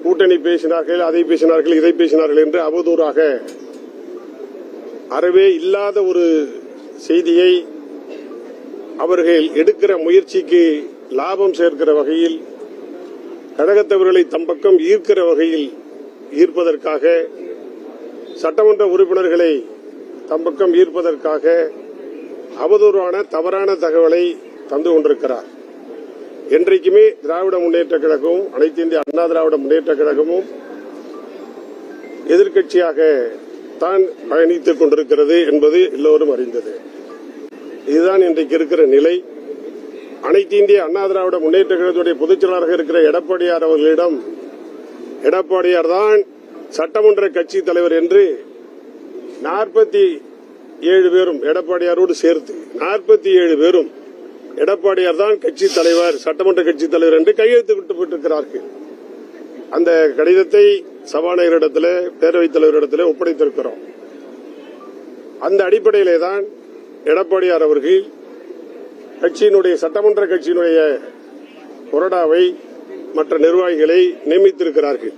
கூட்டணி பேசினார்கள், அதை பேசினார்கள், இதை பேசினார்கள் என்று அவதூறாக அறவே இல்லாத ஒரு செய்தியை அவர்கள் எடுக்கிற முயற்சிக்கு லாபம் சேர்க்கிற வகையில், கழகத்தவர்களை தம் பக்கம் ஈர்க்கிற வகையில் ஈர்ப்பதற்காக, சட்டமன்ற உறுப்பினர்களை தம் பக்கம் ஈர்ப்பதற்காக அவதூறான தவறான தகவலை தந்து கொண்டிருக்கிறார். என்றைக்குமே திராவிட முன்னேற்ற கழகமும் அனைத்து இந்திய அண்ணா திராவிட முன்னேற்ற கழகமும் எதிர்க்கட்சியாக தான் பயணித்துக் கொண்டிருக்கிறது என்பது எல்லோரும் அறிந்தது. இதுதான் இன்றைக்கு இருக்கிற நிலை. அனைத்து இந்திய அண்ணா திராவிட முன்னேற்ற கழகத்துடைய பொதுச் செயலாளராக இருக்கிற எடப்பாடியார் அவர்களிடம், எடப்பாடியார் தான் சட்டமன்ற கட்சி தலைவர் என்று 47 பேரும் எடப்பாடியாரோடு சேர்த்து 47 பேரும் எடப்பாடியார் தான் கட்சி தலைவர், சட்டமன்ற கட்சி தலைவர் என்று கையெழுத்து விட்டுவிட்டிருக்கிறார்கள். அந்த கடிதத்தை சபாநாயகரிடத்தில், பேரவைத் தலைவரிடத்தில் ஒப்படைத்திருக்கிறோம். அந்த அடிப்படையிலே தான் எடப்பாடியார் அவர்கள் கட்சியினுடைய, சட்டமன்ற கட்சியினுடைய கொறடாவை, மற்ற நிர்வாகிகளை நியமித்திருக்கிறார்கள்.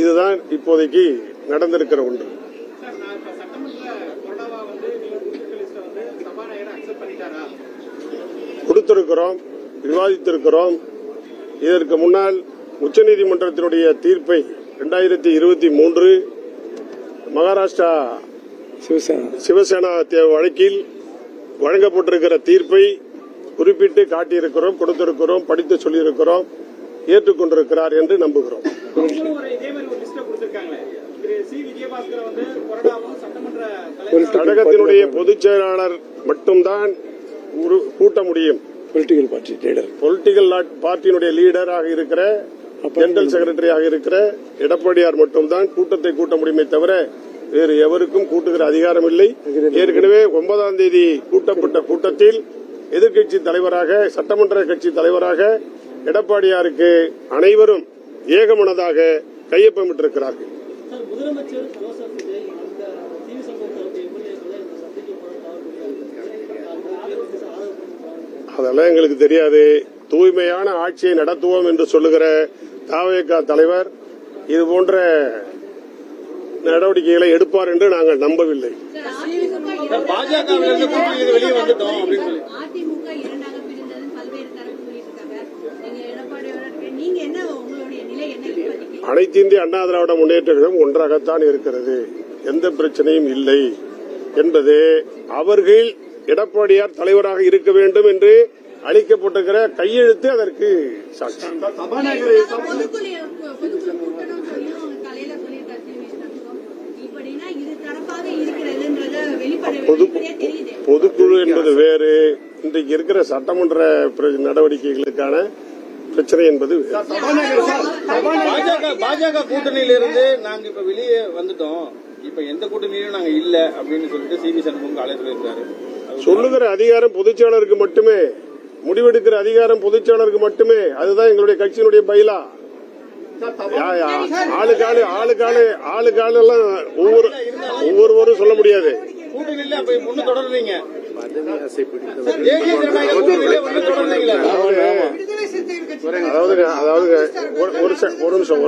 இதுதான் இப்போதைக்கு நடந்திருக்கிற ஒன்று. சார், நான் இப்ப சட்டமன்ற கொறடாவா வந்து நீங்க கொடுத்திருக்க லிஸ்ட வந்து சபாநாயகர் அக்செப்ட் பண்ணிட்டாரா? கொடுத்திருக்கிறோம், விவாதித்திருக்கிறோம். இதற்கு முன்னால் உச்சநீதிமன்றத்தினுடைய தீர்ப்பை 2023 மகாராஷ்டிரா சிவசேனா வழக்கில் வழங்கப்பட்டிருக்கிற தீர்ப்பை குறிப்பிட்டு காட்டியிருக்கிறோம், கொடுத்திருக்கிறோம், படித்து சொல்லியிருக்கிறோம், ஏற்றுக்கொண்டிருக்கிறார் என்று நம்புகிறோம். அவங்களும் இதே மாதிரி ஒரு லிஸ்ட கொடுத்திருக்காங்களே. திரு சி. விஜயபாஸ்கர் வந்து கொறடாவும் சட்டமன்ற தலைவர் கழகத்தினுடைய பொதுச் செயலாளர் மட்டும்தான் கூட்ட முடியும். பொலிட்டிக்கல் பார்ட்டி லீடர், பொலிட்டிக்கல் பார்ட்டியினுடைய லீடராக இருக்கிற, ஜெனரல் செக்ரட்டரியாக இருக்கிற எடப்பாடியார் மட்டும்தான் கூட்டத்தை கூட்ட முடியுமே தவிர வேறு எவருக்கும் கூட்டுகிற அதிகாரம் இல்லை. ஏற்கனவே 9ஆம் தேதி கூட்டப்பட்ட கூட்டத்தில் எதிர்க்கட்சி தலைவராக, சட்டமன்ற கட்சி தலைவராக எடப்பாடியாருக்கு அனைவரும் ஏகமனதாக கையொப்பமிட்டிருக்கிறார்கள். முதலமைச்சர் ஜோசப் விஜய் அந்த சி.வி. சண்முகம் எம்எல்ஏக்களை சந்திக்க அதெல்லாம் எங்களுக்கு தெரியாது. தூய்மையான ஆட்சியை நடத்துவோம் என்று சொல்லுகிற தவேக தலைவர் இது போன்ற நடவடிக்கைகளை எடுப்பார் என்று நாங்கள் நம்பவில்லை. பாஜகவிலிருந்து வெளியே வந்துட்டோம் அப்படின்னு சொல்லி அதிமுக இரண்டாக பிரிந்தது பல்வேறு தரப்பு சொல்லியிருக்காங்க. நீங்க எடப்பாடியோட நீங்க என்ன, உங்களுடைய நிலை என்ன? அனைத்து இந்திய அண்ணா திராவிட முன்னேற்ற கழகம் ஒன்றாகத்தான் இருக்கிறது, எந்த பிரச்சனையும் இல்லை என்பது அவர்கள் எடப்பாடியார் தலைவராக இருக்க வேண்டும் என்று அளிக்கப்பட்டிருக்கிற கையெழுத்து அதற்கு சாட்சி. சபாநாயகரை பொதுக்குழு கூட்டணும் சொல்லியும் காலையில சொல்லியிருக்காரு சி.வி. சண்முகம். இப்படின்னா இது தரப்பாக இருக்கிறதுன்றத வெளிப்படையா தெரியுது. பொதுக்குழு என்பது வேறு, இன்றைக்கு இருக்கிற சட்டமன்ற நடவடிக்கைகளுக்கான பிரச்சனை என்பது பாஜக கூட்டணியிலிருந்து நாங்க இப்ப வெளியே வந்துட்டோம், இப்ப எந்த கூட்டணியிலும் நாங்க இல்ல அப்படின்னு சொல்லிட்டு சி.வி. சண்முகம் காலையில் சொல்லியிருக்காரு. சொல்லுகிற அதிகாரம் பொதுச் செயலாளருக்கு மட்டுமே, முடிவெடுக்கிற அதிகாரம் பொதுச் செயலாளருக்கு மட்டுமே. அதுதான் எங்களுடைய கட்சியினுடைய பைலா. ஆளுக்காலு எல்லாம் ஒவ்வொருவரும் சொல்ல முடியாது. கூட்டணியில அப்ப முன்னு தொடர்றீங்க, தேசிய ஜனநாயக கூட்டணியில ஒண்ணு தொடர்றீங்களா? விடுதலை சிறுத்தைகள் ஒரு நிமிஷம்.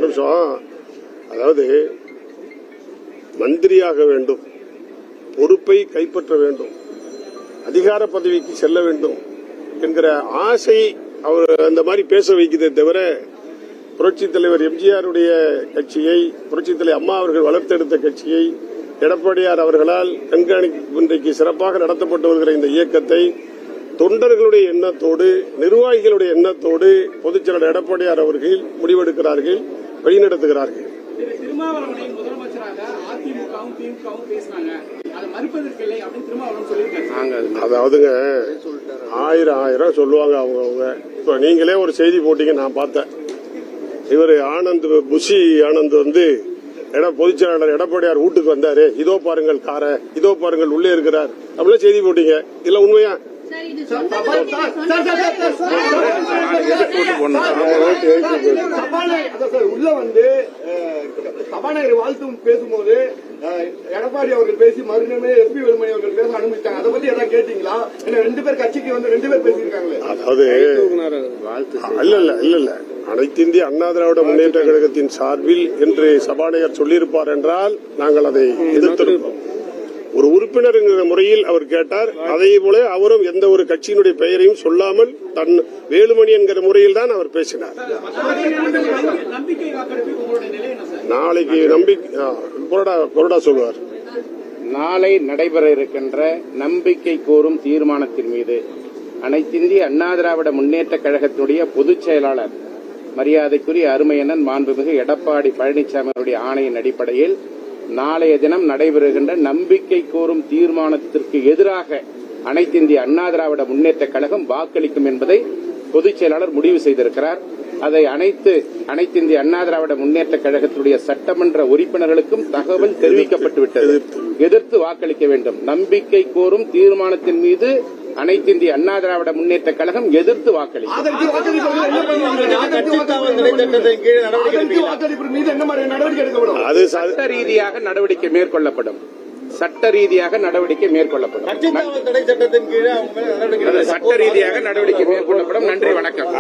அதாவது மந்திரியாக வேண்டும், பொறுப்பை கைப்பற்ற வேண்டும், அதிகார பதவிக்கு செல்ல வேண்டும் என்கிற ஆசை அவர் அந்த மாதிரி பேச வைக்கிறதே தவிர புரட்சித் தலைவர் எம்ஜிஆருடைய கட்சியை, புரட்சித் தலைவர் அம்மா அவர்கள் வளர்த்தெடுத்த கட்சியை எடப்பாடியார் அவர்களால் இன்றைக்கு சிறப்பாக நடத்தப்பட்டு வருகிற இந்த இயக்கத்தை தொண்டர்களுடைய எண்ணத்தோடு, நிர்வாகிகளுடைய எண்ணத்தோடு பொதுச் செயலாளர் எடப்பாடியார் அவர்கள் முடிவெடுக்கிறார்கள், வழிநடத்துகிறார்கள். திருமாவளவனை முதலமைச்சராக அதிமுகவும் திமுகவும் பேசினாங்க, அதை மறுப்பதற்கில்லை அப்படின்னு திருமாவளவன் சொல்லியிருக்காரு. அதாவதுங்க, ஆயிரம் சொல்லுவாங்க அவங்க. இப்ப நீங்களே ஒரு செய்தி போட்டீங்க, நான் பார்த்தேன். இவர் புஷி ஆனந்த் பொதுச் செயலாளர் எடப்பாடியார் வீட்டுக்கு வந்தாரு, இதோ பாருங்கள் கார, இதோ பாருங்கள் உள்ளே இருக்கிறார் அப்படிலாம் செய்தி போட்டீங்க. இல்ல உண்மையா? உள்ள சபாநாயகர் வாழ்த்து பேசும்போது எடப்பாடி அவர்கள் பேசி மறுநாளே எஸ்பி வேலுமணி அவர்கள் பேச அனுமதிச்சாங்க. அதை பத்தி எதாவது கேட்டீங்களா? ஏன்னா 2 பேர் கட்சிக்கு 2 பேர் பேசியிருக்காங்களே. அதாவது இல்ல அனைத்து இந்திய அண்ணா திராவிட முன்னேற்ற கழகத்தின் சார்பில் என்று சபாநாயகர் சொல்லியிருப்பார் என்றால் நாங்கள் அதை எதிர்த்திருப்போம். ஒரு உறுப்பினர் என்கிற முறையில் அவர் கேட்டார். அதே போல அவரும் எந்த ஒரு கட்சியினுடைய பெயரையும் சொல்லாமல் தன் வேலுமணி என்கிற முறையில் தான் அவர் பேசினார். நாளைக்கு கொறடா சொல்வார். நாளை நடைபெற இருக்கின்ற நம்பிக்கை கோரும் தீர்மானத்தின் மீது அனைத்திந்திய அண்ணா திராவிட முன்னேற்ற கழகத்துடைய பொதுச் செயலாளர் மரியாதைக்குரிய அருமையண்ணன் மாண்புமிகு எடப்பாடி பழனிசாமி அவருடைய ஆணையின் அடிப்படையில் நாளைய தினம் நடைபெறுகின்ற நம்பிக்கை கோரும் தீர்மானத்திற்கு எதிராக அனைத்து இந்திய அண்ணா திராவிட முன்னேற்ற கழகம் வாக்களிக்கும் என்பதை பொதுச் செயலாளர் முடிவு செய்திருக்கிறார். அதை அனைத்து இந்திய அண்ணா திராவிட முன்னேற்ற கழகத்துடைய சட்டமன்ற உறுப்பினர்களுக்கும் தகவல் தெரிவிக்கப்பட்டுவிட்டது. எதிர்த்து வாக்களிக்க வேண்டும். நம்பிக்கை கோரும் தீர்மானத்தின் மீது அனைத்து இந்திய அண்ணா திராவிட முன்னேற்ற கழகம் எதிர்த்து வாக்களிக்கும். அது சட்ட ரீதியாக நடவடிக்கை மேற்கொள்ளப்படும். சட்ட ரீதியாக நடவடிக்கை மேற்கொள்ளப்படும். சட்ட ரீதியாக நடவடிக்கை மேற்கொள்ளப்படும். நன்றி, வணக்கம்.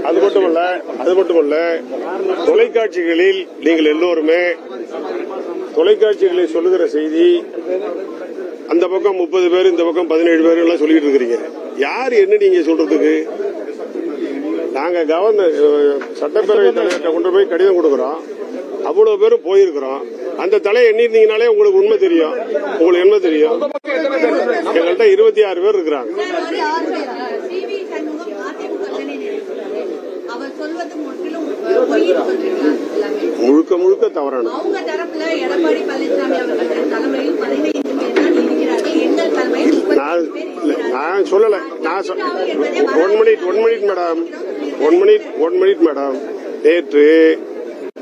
அது மட்டுமல்ல தொலைக்காட்சிகளில் நீங்கள் எல்லோருமே தொலைக்காட்சிகளில் சொல்லுகிற செய்தி அந்த பக்கம் 30 பேர், இந்த பக்கம் 17 பேர் எல்லாம் சொல்லிட்டு இருக்கிறீங்க. யார் என்ன நீங்க சொல்றதுக்கு? நாங்க கவர்னர் சட்டப்பேரவை தலைவர்கிட்ட கொண்டு போய் கடிதம் கொடுக்கிறோம். அவ்வளவு பேரும் போயிருக்கிறோம். அந்த தலையை எண்ணிருந்தீங்கனாலே உங்களுக்கு உண்மை தெரியும். உங்களுக்கு என்ன தெரியும்? எங்கள்கிட்ட 26 பேர் இருக்கிறாங்க. முழுக்க தவறான. அவங்க தரப்புல எடப்பாடி பழனிசாமி அவர்கள் தலைமையில் 15 பேர் தான் இருக்கிறார்கள். எங்கள் தலைமையில் நான் சொல்லல. One minute madam. நேற்று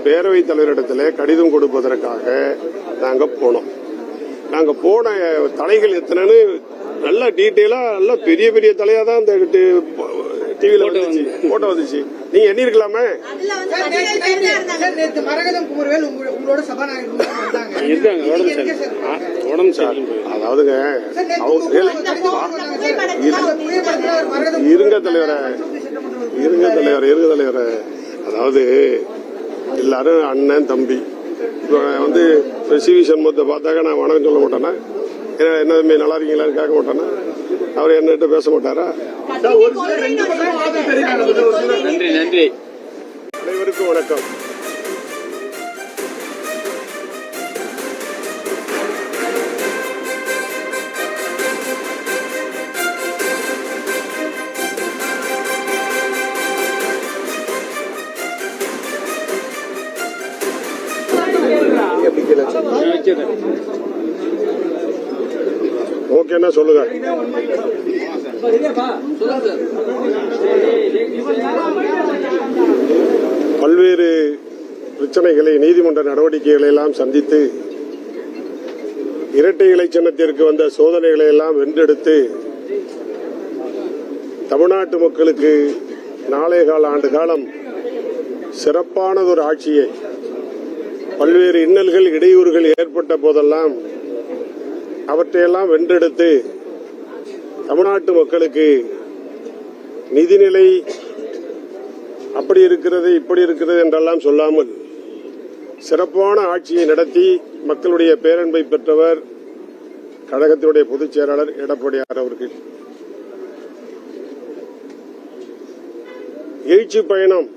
பேரவைத் தலைவரிடத்தில் கடிதம் கொடுப்பதற்காக நாங்க போனோம். நாங்க போன தலைகள் எத்தனைன்னு நல்லா டீட்டெயிலா, நல்லா பெரிய தலையா தான் இந்த டிவில போட்டோ வந்துச்சு. நீங்க எண்ணி இருக்கலாமே. அதாவதுங்க, இருங்க தலைவரை, அதாவது எல்லாரும் அண்ணன் தம்பி. சிவி சண்முகத்தை பார்த்தாக்க நான் வணக்கம் சொல்ல மாட்டேன்னா, என்ன தம்பி நல்லா இருக்கீங்களான்னு கேட்க மாட்டேன்னா, அவர் என்னகிட்ட பேச மாட்டாரா? நன்றி. அனைவருக்கும் வணக்கம். ஓகேன்னா சொல்லுங்க. பல்வேறு பிரச்சனைகளை, நீதிமன்ற நடவடிக்கைகளை எல்லாம் சந்தித்து இரட்டை இலை சின்னத்திற்கு வந்த சோதனைகளை எல்லாம் வென்றெடுத்து தமிழ்நாட்டு மக்களுக்கு 4.25 ஆண்டு காலம் சிறப்பானதொரு ஆட்சியை, பல்வேறு இன்னல்கள் இடையூறுகள் ஏற்பட்ட போதெல்லாம் அவற்றையெல்லாம் வென்றெடுத்து தமிழ்நாட்டு மக்களுக்கு நிதிநிலை அப்படி இருக்கிறது இப்படி இருக்கிறது என்றெல்லாம் சொல்லாமல் சிறப்பான ஆட்சியை நடத்தி மக்களுடைய பேரன்பை பெற்றவர் கழகத்தினுடைய பொதுச் செயலாளர் எடப்பாடியார் அவர்கள். எழுச்சி பயணம்,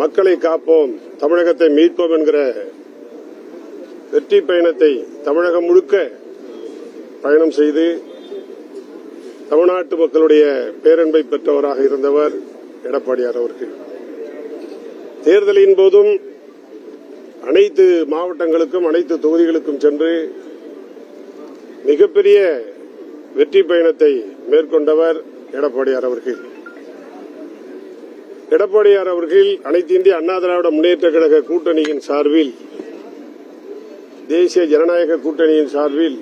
மக்களை காப்போம், தமிழகத்தை மீட்போம் என்கிற வெற்றி பயணத்தை தமிழகம் முழுக்க பயணம் செய்து தமிழ்நாட்டு மக்களுடைய பேரன்பை பெற்றவராக இருந்தவர் எடப்பாடியார் அவர்கள். தேர்தலின் போதும் அனைத்து மாவட்டங்களுக்கும் அனைத்து தொகுதிகளுக்கும் சென்று மிகப்பெரிய வெற்றி பயணத்தை மேற்கொண்டவர் எடப்பாடியார் அவர்கள். எடப்பாடியார் அவர்கள் அனைத்து இந்திய அண்ணா திராவிட முன்னேற்ற கழக கூட்டணியின் சார்பில், தேசிய ஜனநாயக கூட்டணியின் சார்பில்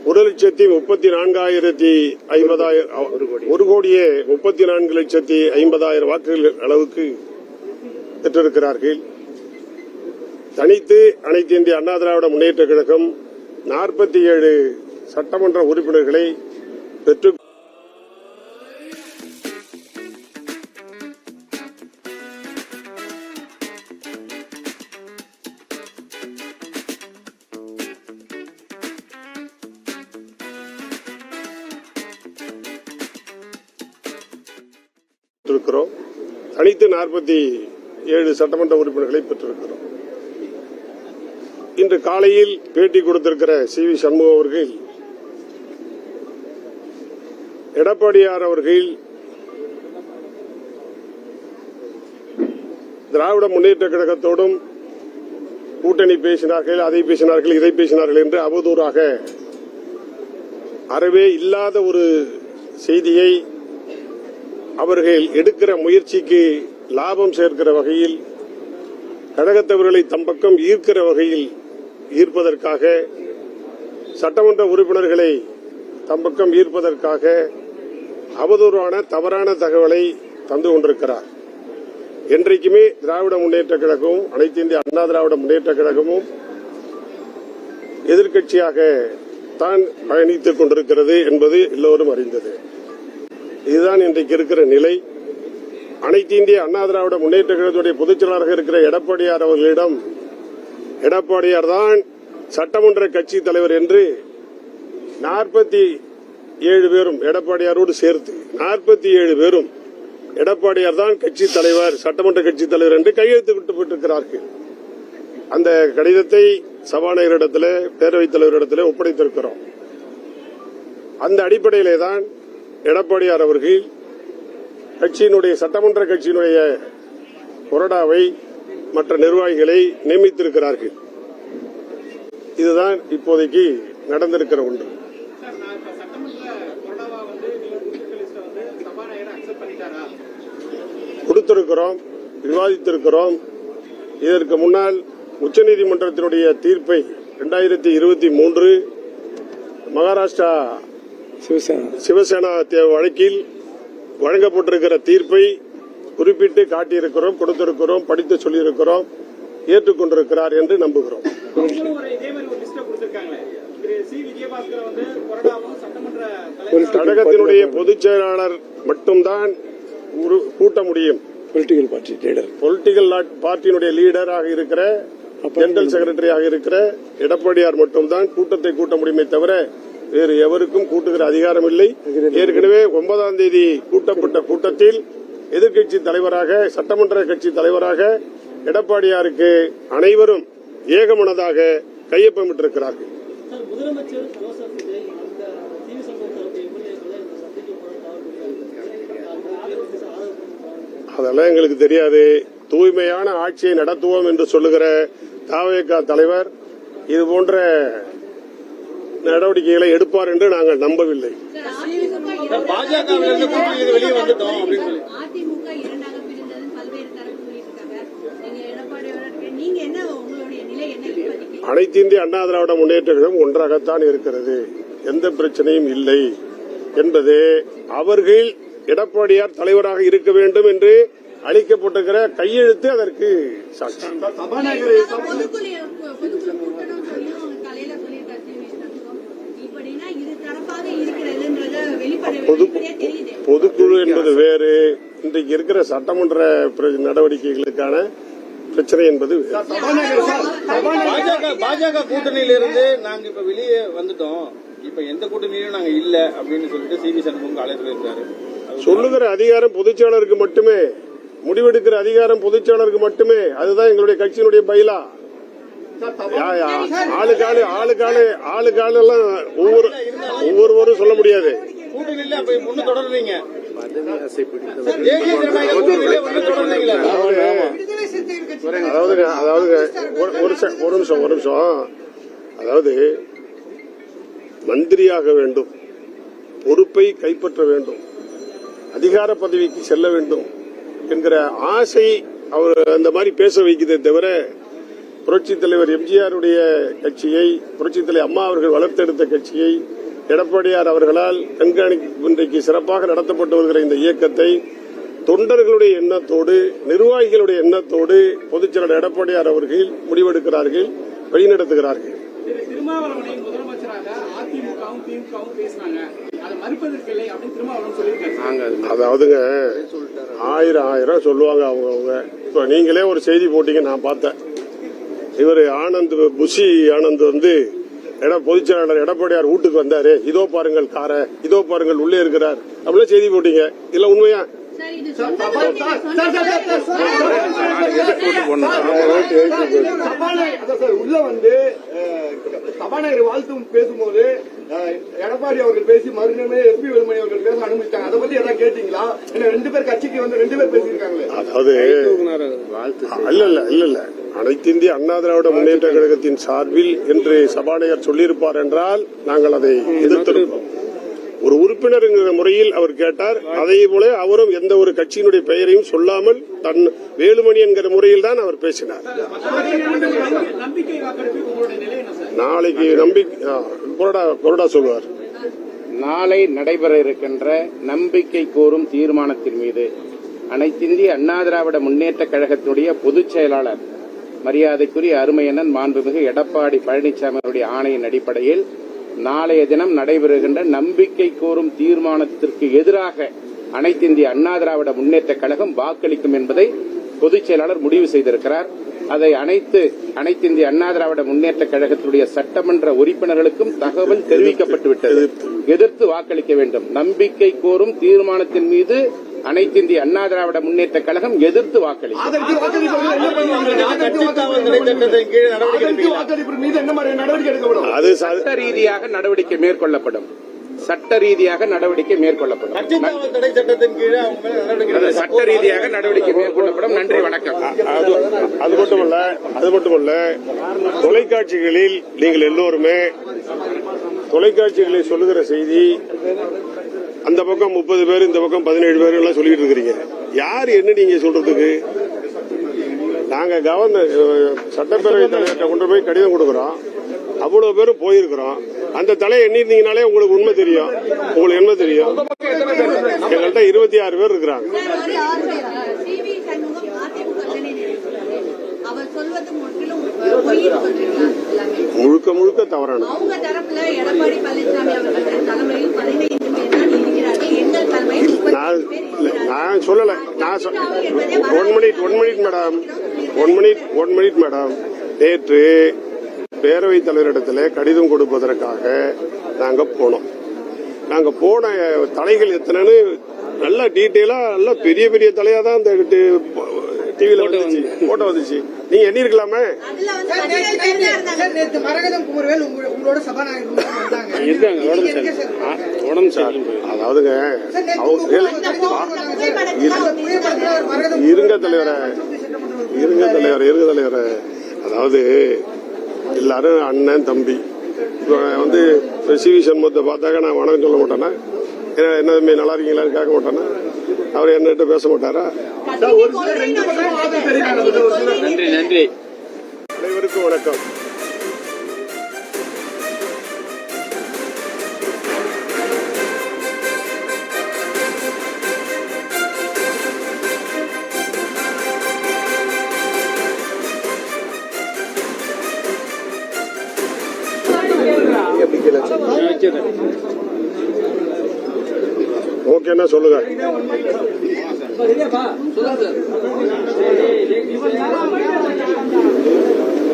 1,34,50,000 வாக்குகள் அளவுக்கு பெற்றிருக்கிறார்கள். தனித்து அனைத்து இந்திய அண்ணா திராவிட முன்னேற்ற கழகம் 47 சட்டமன்ற உறுப்பினர்களை பெற்று தனித்து 47 சட்டமன்ற உறுப்பினர்களை பெற்றிருக்கிறோம். இன்று காலையில் பேட்டி கொடுத்திருக்கிற CV சண்முகம் அவர்கள், எடப்பாடியார் அவர்கள் திராவிட முன்னேற்ற கழகத்தோடும் கூட்டணி பேசினார்கள், அதை பேசினார்கள், இதை பேசினார்கள் என்று அவதூறாக அறவே இல்லாத ஒரு செய்தியை அவர்கள் எடுக்கிற முயற்சிக்கு லாபம் சேர்க்கிற வகையில், கழகத்தவர்களை தம் பக்கம் ஈர்க்கிற வகையில் ஈர்ப்பதற்காக, சட்டமன்ற உறுப்பினர்களை தம் பக்கம் ஈர்ப்பதற்காக அவதூறான தவறான தகவலை தந்து கொண்டிருக்கிறார். என்றைக்குமே திராவிட முன்னேற்ற கழகமும் அனைத்து இந்திய அண்ணா திராவிட முன்னேற்ற கழகமும் எதிர்க்கட்சியாக தான் பயணித்துக் கொண்டிருக்கிறது என்பது எல்லோரும் அறிந்தது. இதுதான் இன்றைக்கு இருக்கிற நிலை. அனைத்து இந்திய அண்ணா திராவிட முன்னேற்ற கழகத்துடைய பொதுச் செயலாளராக இருக்கிற எடப்பாடியார் அவர்களிடம், எடப்பாடியார் தான் சட்டமன்ற கட்சி தலைவர் என்று 47 பேரும் எடப்பாடியாரோடு சேர்த்து 47 பேரும் எடப்பாடியார் தான் கட்சி தலைவர், சட்டமன்ற கட்சி தலைவர் என்று கையெழுத்து விட்டுவிட்டிருக்கிறார்கள். அந்த கடிதத்தை சபாநாயகரிடத்தில், பேரவைத் தலைவரிடத்தில் ஒப்படைத்திருக்கிறோம். அந்த அடிப்படையிலே தான் எடப்பாடியார் அவர்கள் கட்சியினுடைய, சட்டமன்ற கட்சியினுடைய கொறடாவை, மற்ற நிர்வாகிகளை நியமித்திருக்கிறார்கள். இதுதான் இப்போதைக்கு நடந்திருக்கிற ஒன்று. சார், நான் இப்ப சட்டமன்ற கொறடாவா வந்து நீங்க கொடுத்திருக்க லிஸ்ட வந்து சபாநாயகர் அக்செப்ட் பண்ணிட்டாரா? கொடுத்திருக்கிறோம், விவாதித்திருக்கிறோம். இதற்கு முன்னால் உச்சநீதிமன்றத்தினுடைய தீர்ப்பை 2023 மகாராஷ்டிரா சிவசேனா வழக்கில் வழங்கப்பட்டிருக்கிற தீர்ப்பை குறிப்பிட்டு காட்டியிருக்கிறோம், கொடுத்திருக்கிறோம், படித்து சொல்லியிருக்கிறோம், ஏற்றுக்கொண்டிருக்கிறார் என்று நம்புகிறோம். அவங்களும் இதே மாதிரி ஒரு லிஸ்ட கொடுத்திருக்காங்களே. திரு சி. விஜயபாஸ்கர் வந்து கொறடாவும் சட்டமன்ற தலைவர் கழகத்தினுடைய பொதுச் செயலாளர் மட்டும்தான் கூட்ட முடியும். பொலிட்டிக்கல் பார்ட்டியினுடைய லீடராக இருக்கிற, ஜெனரல் செக்ரட்டரியாக இருக்கிற எடப்பாடியார் மட்டும்தான் கூட்டத்தை கூட்ட முடியுமே தவிர வேறு எவருக்கும் கூட்டுகிற அதிகாரம் இல்லை. ஏற்கனவே 9ஆம் தேதி கூட்டப்பட்ட கூட்டத்தில் எதிர்க்கட்சி தலைவராக, சட்டமன்ற கட்சி தலைவராக எடப்பாடியாருக்கு அனைவரும் ஏகமனதாக கையொப்பமிட்டிருக்கிறார்கள். சார், முதலமைச்சர் ஜோசப் விஜய் அந்த டிவி சம்பவம் தரப்பு எம்எல்ஏக்களை இந்த சந்திக்க போன அதெல்லாம் எங்களுக்கு தெரியாது. தூய்மையான ஆட்சியை நடத்துவோம் என்று சொல்லுகிற தவேக தலைவர் இது போன்ற நடவடிக்கைகளை எடுப்பார் என்று நாங்கள் நம்பவில்லை. பாஜகவிலிருந்து கூட்டணி வெளியே வந்துட்டோம் அப்படின்னு சொல்லி அதிமுக இரண்டாக பிரிந்தது பல்வேறு தரப்பு சொல்லியிருக்காங்க. நீங்க எடப்பாடியோட நீங்க என்ன, உங்களுடைய நிலை என்ன? அனைத்து இந்திய அண்ணா திராவிட முன்னேற்ற கழகம் ஒன்றாகத்தான் இருக்கிறது, எந்த பிரச்சனையும் இல்லை என்பது அவர்கள் எடப்பாடியார் தலைவராக இருக்க வேண்டும் என்று அளிக்கப்பட்டிருக்கிற கையெழுத்து அதற்கு சாட்சி. சபாநாயகரை பொதுக்குழு கூட்டணும் சொல்லியும் தலையில சொல்லியிருக்காரு TV சண்முகம். இப்படின்னா இரு தரப்பாக இருக்கிறதுன்றத வெளிப்படையா தெரியுது. பொதுக்குழு என்பது வேறு, இன்றைக்கு இருக்கிற சட்டமன்ற நடவடிக்கைகளுக்கான பிரச்சனை என்பது பாஜக கூட்டணியிலிருந்து நாங்க இப்ப வெளியே வந்துட்டோம், இப்ப எந்த கூட்டணியிலும் நாங்க இல்ல அப்படின்னு சொல்லிட்டு சிவி சண்முகம் காலையில் சொல்லியிருக்காரு. சொல்லுகிற அதிகாரம் பொதுச்செயலருக்கு மட்டுமே, முடிவெடுக்கிற அதிகாரம் பொதுச்செயலருக்கு மட்டுமே. அதுதான் எங்களுடைய கட்சியினுடைய பைலா. ஆளுக்காலு எல்லாம் ஒவ்வொருவரும் சொல்ல முடியாது. கூட்டணியில அப்ப ஒண்ணு தொடர்றீங்க. தேசிய ஜனநாயக கூட்டணியில ஒண்ணு தொடர்றீங்களா? அதாவது ஒரு நிமிஷம். அதாவது மந்திரியாக வேண்டும், பொறுப்பை கைப்பற்ற வேண்டும், அதிகார பதவிக்கு செல்ல வேண்டும் என்கிற ஆசை அவர் அந்த மாதிரி பேச வைக்கிறதே தவிர, புரட்சித் தலைவர் எம்ஜிஆருடைய கட்சியை, புரட்சித் தலைவர் அம்மா அவர்கள் வளர்த்தெடுத்த கட்சியை எடப்பாடியார் அவர்களால் இன்றைக்கு சிறப்பாக நடத்தப்பட்டு வருகிற இந்த இயக்கத்தை தொண்டர்களுடைய எண்ணத்தோடு, நிர்வாகிகளுடைய எண்ணத்தோடு பொதுச்செயலாளர் எடப்பாடியார் அவர்கள் முடிவெடுக்கிறார்கள், வழிநடத்துகிறார்கள். திருமாவளவனை முதலமைச்சராக அதிமுகவும் திமுகவும் பேசினாங்க, அதை மறுப்பதற்கில்லை அப்படின்னு திருமாவளவன் சொல்லியிருக்காரு. அதாவதுங்க, ஆயிரம் சொல்லுவாங்க அவங்க. இப்ப நீங்களே ஒரு செய்தி போட்டீங்க, நான் பார்த்தேன். இவர் புஷி ஆனந்த் வந்து பொதுச்செயலாளர் எடப்பாடியார் வீட்டுக்கு வந்தாரு, இதோ பாருங்கள் கார, இதோ பாருங்கள் உள்ளே இருக்கிறார் அப்படிலாம் செய்தி போட்டீங்க. இல்ல உண்மையா? உள்ள வந்து சபாநாயகர் வாழ்த்து பேசும்போது எடப்பாடி அவர்கள் பேசி மறுநாளே எஸ்பி வேலுமணி அவர்கள் பேச அனுமதிச்சாங்க. அதை பத்தி எதாவது கேட்டீங்களா? ஏன்னா 2 பேர் கட்சிக்கு வந்து 2 பேர் பேசியிருக்காங்களே. அதாவது இல்ல அனைத்து இந்திய அண்ணா திராவிட முன்னேற்ற கழகத்தின் சார்பில் என்று சபாநாயகர் சொல்லியிருப்பார் என்றால் நாங்கள் அதை எதிர்த்திருப்போம். ஒரு உறுப்பினர் என்கிற முறையில் அவர் கேட்டார். அதே போல அவரும் எந்த ஒரு கட்சியினுடைய பெயரையும் சொல்லாமல் தன் வேலுமணி என்கிற முறையில் தான் அவர் பேசினார். நாளைக்கு கொறடா சொல்வார். நாளை நடைபெற இருக்கின்ற நம்பிக்கை கோரும் தீர்மானத்தின் மீது அனைத்திந்திய அண்ணா திராவிட முன்னேற்ற கழகத்தினுடைய பொதுச் செயலாளர் மரியாதைக்குரிய அருமையண்ணன் மாண்புமிகு எடப்பாடி பழனிசாமி அவருடைய ஆணையின் அடிப்படையில் நாளைய தினம் நடைபெறுகின்ற நம்பிக்கை கோரும் தீர்மானத்திற்கு எதிராக அனைத்திந்திய அண்ணா திராவிட முன்னேற்ற கழகம் வாக்களிக்கும் என்பதை பொதுச் செயலாளர் முடிவு செய்திருக்கிறார். அதை அனைத்திந்திய அண்ணா திராவிட முன்னேற்ற கழகத்தினுடைய சட்டமன்ற உறுப்பினர்களுக்கும் தகவல் தெரிவிக்கப்பட்டுவிட்டது. எதிர்த்து வாக்களிக்க வேண்டும். நம்பிக்கை கோரும் தீர்மானத்தின் மீது அனைத்திந்திய அண்ணா திராவிட முன்னேற்ற கழகம் எதிர்த்து வாக்களிக்கும். அது சட்ட ரீதியாக நடவடிக்கை மேற்கொள்ளப்படும். சட்ட ரீதியாக நடவடிக்கை மேற்கொள்ளப்படும். சட்ட ரீதியாக நடவடிக்கை மேற்கொள்ளப்படும். நன்றி, வணக்கம். அது மட்டுமல்ல தொலைக்காட்சிகளில் நீங்கள் எல்லோருமே தொலைக்காட்சிகளில் சொல்லுகிற செய்தி, அந்த பக்கம் 30 பேர், இந்த பக்கம் 17 பேர் எல்லாம் சொல்லிட்டு இருக்கிறீங்க. யார் என்ன நீங்க சொல்றதுக்கு? நாங்க கவர்னர் சட்டப்பேரவை தலைவர்கிட்ட கொண்டு போய் கடிதம் கொடுக்கிறோம். அவ்வளவு பேரும் போயிருக்கிறோம். அந்த தலையை எண்ணிருந்தீங்கனாலே உங்களுக்கு உண்மை தெரியும். உங்களுக்கு என்ன தெரியும்? எங்கள்கிட்ட 26 பேர் இருக்கிறாங்க. முழுக்க தவறான. அவங்க தரப்புல எடப்பாடி பழனிசாமி அவர்கள் தலைமையில் 15 பேர் தான் இருக்கிறார்கள். எங்கள் தலைமையில் நான் சொல்லல. One minute madam. நேற்று பேரவைத் தலைவரிடத்தில் கடிதம் கொடுப்பதற்காக நாங்க போனோம். நாங்க போன தலைகள் எத்தனைன்னு நல்ல டீட்டெயிலா, நல்ல பெரிய தலையா தான் இந்த டிவில போட்டோ வந்துச்சு. நீங்க எண்ணி இருக்கலாமே. அதாவதுங்க, இருங்க தலைவரை, அதாவது எல்லாரும் அண்ணன் தம்பி. வந்து சிவி சண்முகத்தை பார்த்தாக்க நான் வணக்கம் சொல்ல மாட்டேன்னா, என்ன தம்பி நல்லா இருக்கீங்களான்னு கேட்க மாட்டேன்னா, அவர் என்னகிட்ட பேச மாட்டாரா? நன்றி. அனைவருக்கும் வணக்கம். ஓகேன்னா சொல்லுங்க.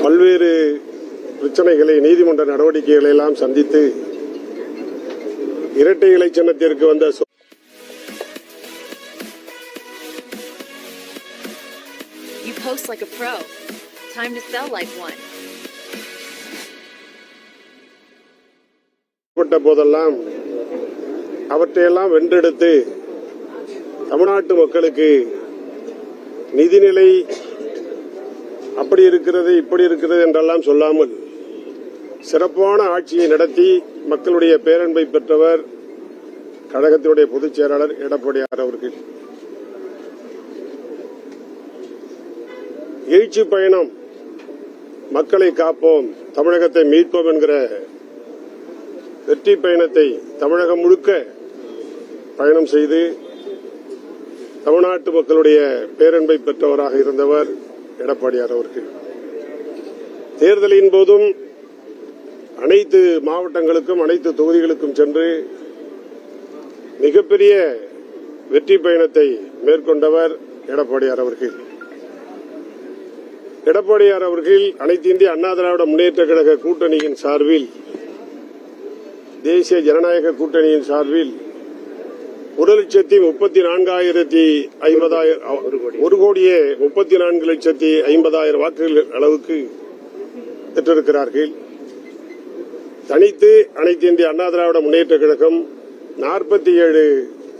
பல்வேறு பிரச்சனைகளை நீதிமன்ற நடவடிக்கைகளை எல்லாம் சந்தித்து இரட்டை இலை சின்னத்திற்கு வந்த You post like a pro. Time to sell like one. போதெல்லாம் அவற்றையெல்லாம் வென்றெடுத்து தமிழ்நாட்டு மக்களுக்கு நிதிநிலை அப்படி இருக்கிறது இப்படி இருக்கிறது என்றெல்லாம் சொல்லாமல் சிறப்பான ஆட்சியை நடத்தி மக்களுடைய பேரன்பை பெற்றவர் கழகத்தினுடைய பொதுச் செயலாளர் எடப்பாடியார் அவர்கள். எழுச்சி பயணம், மக்களை காப்போம், தமிழகத்தை மீட்போம் என்கிற வெற்றி பயணத்தை தமிழகம் முழுக்க பயணம் செய்து தமிழ்நாட்டு மக்களுடைய பேரன்பை பெற்றவராக இருந்தவர் எடப்பாடியார் அவர்கள். தேர்தலின் போதும் அனைத்து மாவட்டங்களுக்கும் அனைத்து தொகுதிகளுக்கும் சென்று மிகப்பெரிய வெற்றி பயணத்தை மேற்கொண்டவர் எடப்பாடியார் அவர்கள். எடப்பாடியார் அவர்கள் அனைத்து இந்திய அண்ணா திராவிட முன்னேற்ற கழக கூட்டணியின் சார்பில், தேசிய ஜனநாயக கூட்டணியின் சார்பில் 1,34,50,000 வாக்குகள் அளவுக்கு பெற்றிருக்கிறார்கள். தனித்து அனைத்து இந்திய அண்ணா திராவிட முன்னேற்ற கழகம் 47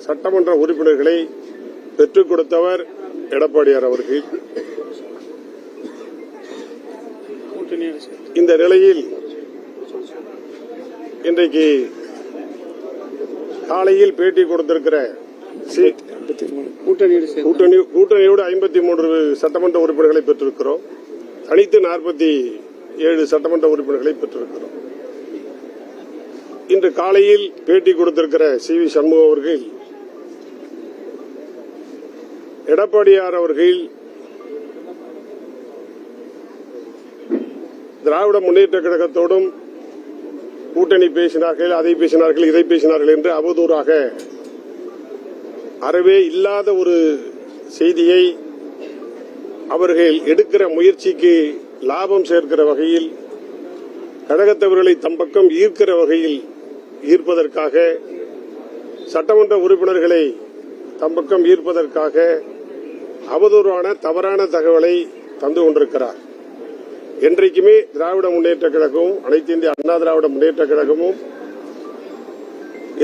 சட்டமன்ற உறுப்பினர்களை பெற்றுக் கொடுத்தவர் எடப்பாடியார் அவர்கள். இந்த நிலையில் இன்றைக்கு காலையில் பேட்டி கொடுத்திருக்கிற கூட்டணியோடு 53 சட்டமன்ற உறுப்பினர்களை பெற்றிருக்கிறோம். தனித்து 47 சட்டமன்ற உறுப்பினர்களை பெற்றிருக்கிறோம். இன்று காலையில் பேட்டி கொடுத்திருக்கிற சி.வி. சண்முகம் அவர்கள், எடப்பாடியார் அவர்கள் திராவிட முன்னேற்ற கழகத்தோடும் கூட்டணி பேசினார்கள், அதை பேசினார்கள், இதை பேசினார்கள் என்று அவதூறாக அறவே இல்லாத ஒரு செய்தியை அவர்கள் எடுக்கிற முயற்சிக்கு லாபம் சேர்க்கிற வகையில், கழகத்தவர்களை தம் பக்கம் ஈர்க்கிற வகையில் ஈர்ப்பதற்காக, சட்டமன்ற உறுப்பினர்களை தம் பக்கம் ஈர்ப்பதற்காக அவதூறான தவறான தகவலை தந்து கொண்டிருக்கிறார். என்றைக்குமே திராவிட முன்னேற்ற கழகமும் அனைத்து இந்திய அண்ணா திராவிட முன்னேற்ற கழகமும்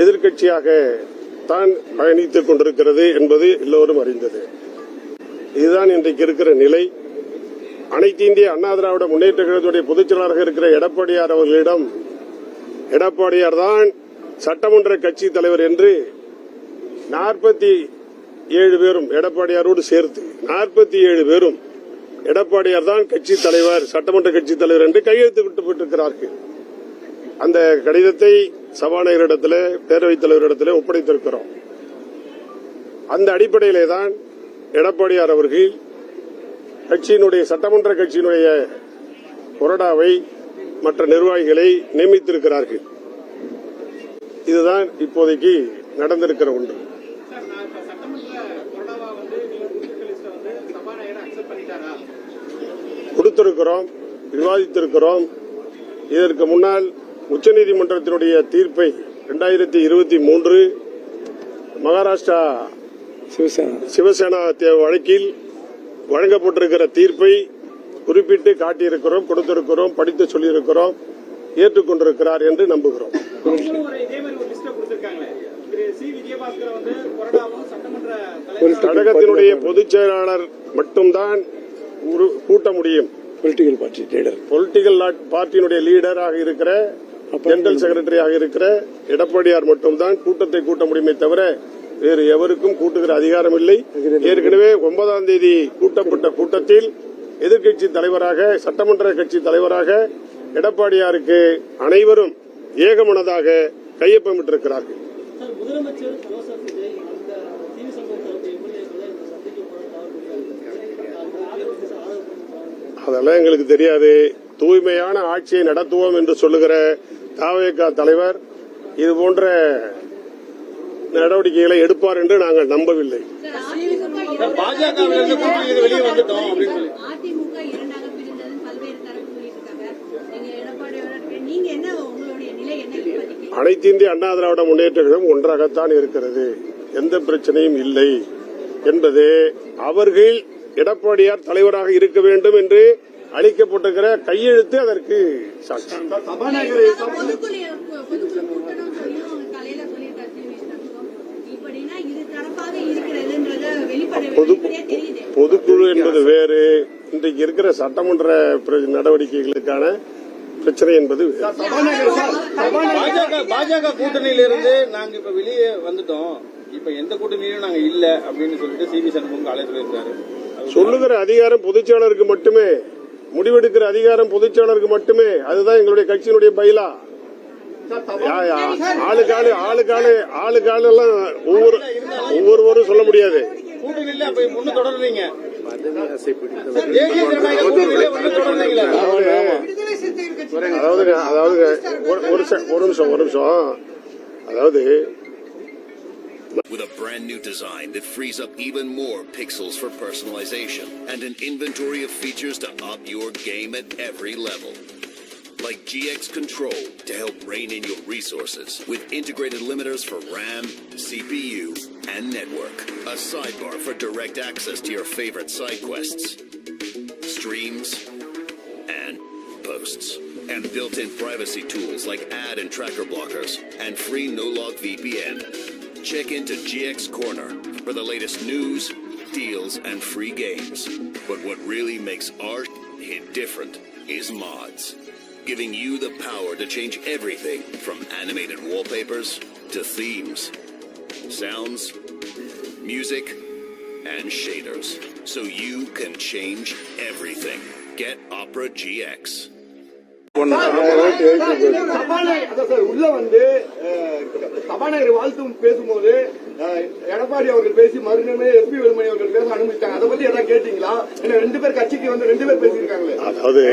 எதிர்க்கட்சியாக தான் பயணித்துக் கொண்டிருக்கிறது என்பது எல்லோரும் அறிந்தது. இதுதான் இன்றைக்கு இருக்கிற நிலை. அனைத்து இந்திய அண்ணா திராவிட முன்னேற்ற கழகத்துடைய பொதுச் செயலாளராக இருக்கிற எடப்பாடியார் அவர்களிடம் எடப்பாடியார் தான் சட்டமன்ற கட்சி தலைவர் என்று 47 பேரும் எடப்பாடியாரோடு சேர்த்து 47 பேரும் எடப்பாடியார் தான் கட்சி தலைவர், சட்டமன்ற கட்சி தலைவர் என்று கையெழுத்து விட்டுவிட்டிருக்கிறார்கள். அந்த கடிதத்தை சபாநாயகரிடத்தில், பேரவைத் தலைவரிடத்தில் ஒப்படைத்திருக்கிறோம். அந்த அடிப்படையிலே தான் எடப்பாடியார் அவர்கள் கட்சியினுடைய, சட்டமன்ற கட்சியினுடைய கொறடாவை, மற்ற நிர்வாகிகளை நியமித்திருக்கிறார்கள். இதுதான் இப்போதைக்கு நடந்திருக்கிற ஒன்று. கொடுத்திருக்கிறோம், விவாதித்திருக்கிறோம். இதற்கு முன்னால் உச்சநீதிமன்றத்தினுடைய தீர்ப்பை 2023 மகாராஷ்டிரா சிவசேனா வழக்கில் வழங்கப்பட்டிருக்கிற தீர்ப்பை குறிப்பிட்டு காட்டியிருக்கிறோம், கொடுத்திருக்கிறோம், படித்து சொல்லியிருக்கிறோம், ஏற்றுக்கொண்டிருக்கிறார் என்று நம்புகிறோம். கழகத்தினுடைய பொதுச் செயலாளர் மட்டும்தான் கூட்ட முடியும். பொலிட்டிக்கல் பார்ட்டியினுடைய லீடராக இருக்கிற, ஜெனரல் செக்ரட்டரியாக இருக்கிற எடப்பாடியார் மட்டும்தான் கூட்டத்தை கூட்ட முடியுமே தவிர வேறு எவருக்கும் கூட்டுகிற அதிகாரம் இல்லை. ஏற்கனவே 9ஆம் தேதி கூட்டப்பட்ட கூட்டத்தில் எதிர்க்கட்சி தலைவராக, சட்டமன்ற கட்சி தலைவராக எடப்பாடியாருக்கு அனைவரும் ஏகமனதாக கையொப்பமிட்டிருக்கிறார்கள். முதலமைச்சர் ஜோசப் விஜய் அந்த டிவி சம்பவத்தை அதெல்லாம் எங்களுக்கு தெரியாது. தூய்மையான ஆட்சியை நடத்துவோம் என்று சொல்லுகிற தாவேகா தலைவர் இது போன்ற நடவடிக்கைகளை எடுப்பார் என்று நாங்கள் நம்பவில்லை. பாஜகவில இருந்து கூட்டணி வெளியே வந்துட்டோம் அப்படின்னு சொல்லி அதிமுக இரண்டாக பிரிந்ததுன்னு பல்வேறு தரப்பு சொல்லிட்டு இருக்காங்க. நீங்க எடப்பாடியோட நீங்க என்ன உங்களுடைய நிலை என்ன இப்போதைக்கு? அனைத்து இந்திய அண்ணா திராவிட முன்னேற்ற கழகம் ஒன்றாகத்தான் இருக்கிறது, எந்த பிரச்சனையும் இல்லை என்பது அவர்கள் எடப்பாடியார் தலைவராக இருக்க வேண்டும் என்று அளிக்கப்பட்டிருக்கிற கையெழுத்து அதற்கு சாட்சி. சபாநாயகரை பொதுக்குழு கூட்டணும் சொல்லியும் காலையில சொல்லியிருக்காரு சி. வி. சண்முகம். இப்படின்னா இரு தரப்பாக இருக்கிறதுன்றத வெளிப்படையா தெரியுது. பொதுக்குழு என்பது வேறு, இன்றைக்கு இருக்கிற சட்டமன்ற நடவடிக்கைகளுக்கான பிரச்சனை என்பது பாஜக கூட்டணியிலிருந்து நாங்க இப்ப வெளியே வந்துட்டோம், இப்ப எந்த கூட்டணியிலும் நாங்க இல்ல அப்படின்னு சொல்லிட்டு சி. வி. சண்முகம் காலையில் சொல்லியிருக்காரு. சொல்லுகிற அதிகாரம் பொதுச்செயலருக்கு மட்டுமே, முடிவெடுக்கிற அதிகாரம் பொதுச்செயலருக்கு மட்டுமே, அதுதான் எங்களுடைய கட்சியினுடைய பயிலா. ஆளுக்காலு எல்லாம் ஒவ்வொருவரும் சொல்ல முடியாது. கூட்டணியில அப்ப முன்னு தொடர்றீங்க, அதாவது ஒரு நிமிஷம் அதாவது with a brand new design that frees up even more pixels for personalization and an inventory of features to up your game at every level. Like GX Control to help rein in your resources with integrated limiters for RAM, CPU, and network. A sidebar for direct access to your favorite side quests, streams, and posts. And built-in privacy tools like ad and tracker blockers and free no-log VPN. Check into GX Corner for the latest news, deals, and free games. But what really makes our hit different is mods, giving you the power to change everything from animated wallpapers to themes, sounds, music, and shaders, so you can change everything. Get Opera GX. உள்ள வந்து சபாநாயகர் வாழ்த்து பேசும்போது எடப்பாடி அவர்கள் பேசி மறுநாளே SP Velumani அவர்கள் பேச அனுமதிச்சாங்க. அதை பத்தி எதாவது கேட்டீங்களா? ரெண்டு பேர் கட்சிக்கு வந்து 2 பேர் பேசியிருக்காங்களே. அதாவது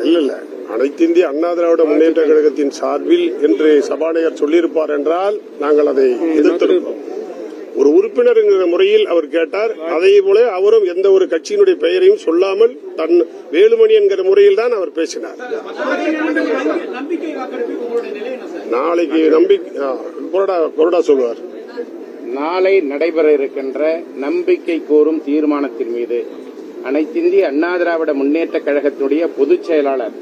இல்ல அனைத்து இந்திய அண்ணா திராவிட முன்னேற்ற கழகத்தின் சார்பில் என்று சபாநாயகர் சொல்லியிருப்பார் என்றால் நாங்கள் அதை எதிர்த்திருப்போம். ஒரு உறுப்பினர் என்கிற முறையில் அவர் கேட்டார். அதே போல அவரும் எந்த ஒரு கட்சியினுடைய பெயரையும் சொல்லாமல் தன் வேலுமணி என்கிற முறையில் தான் அவர் பேசினார். நாளைக்கு கொறடா சொல்வார். நாளை நடைபெற இருக்கின்ற நம்பிக்கை கோரும் தீர்மானத்தின் மீது அனைத்திந்திய அண்ணா திராவிட முன்னேற்ற கழகத்தினுடைய பொதுச் செயலாளர்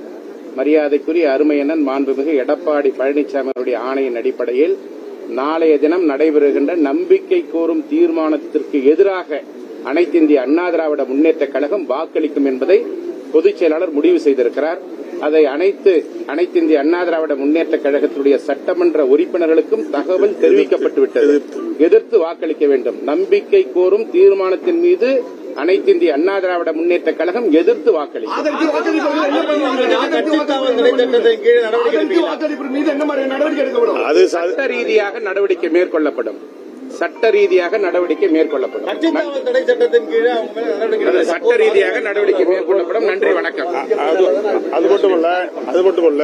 மரியாதைக்குரிய அருமையண்ணன் மாண்புமிகு எடப்பாடி பழனிசாமி அவருடைய ஆணையின் அடிப்படையில் நாளைய தினம் நடைபெறுகின்ற நம்பிக்கை கோரும் தீர்மானத்திற்கு எதிராக அனைத்திந்திய அண்ணா திராவிட முன்னேற்ற கழகம் வாக்களிக்கும் என்பதை பொதுச் செயலாளர் முடிவு செய்திருக்கிறார். அதை அனைத்திந்திய அண்ணா திராவிட முன்னேற்ற கழகத்துடைய சட்டமன்ற உறுப்பினர்களுக்கும் தகவல் தெரிவிக்கப்பட்டுவிட்டது. எதிர்த்து வாக்களிக்க வேண்டும். நம்பிக்கை கோரும் தீர்மானத்தின் மீது அனைத்திந்திய அண்ணா திராவிட முன்னேற்ற கழகம் எதிர்த்து வாக்களிக்கும். அது சட்ட ரீதியாக நடவடிக்கை மேற்கொள்ளப்படும். சட்ட ரீதியாக நடவடிக்கை மேற்கொள்ளப்படும். சட்ட ரீதியாக நடவடிக்கை மேற்கொள்ளப்படும். நன்றி, வணக்கம். அது மட்டுமல்ல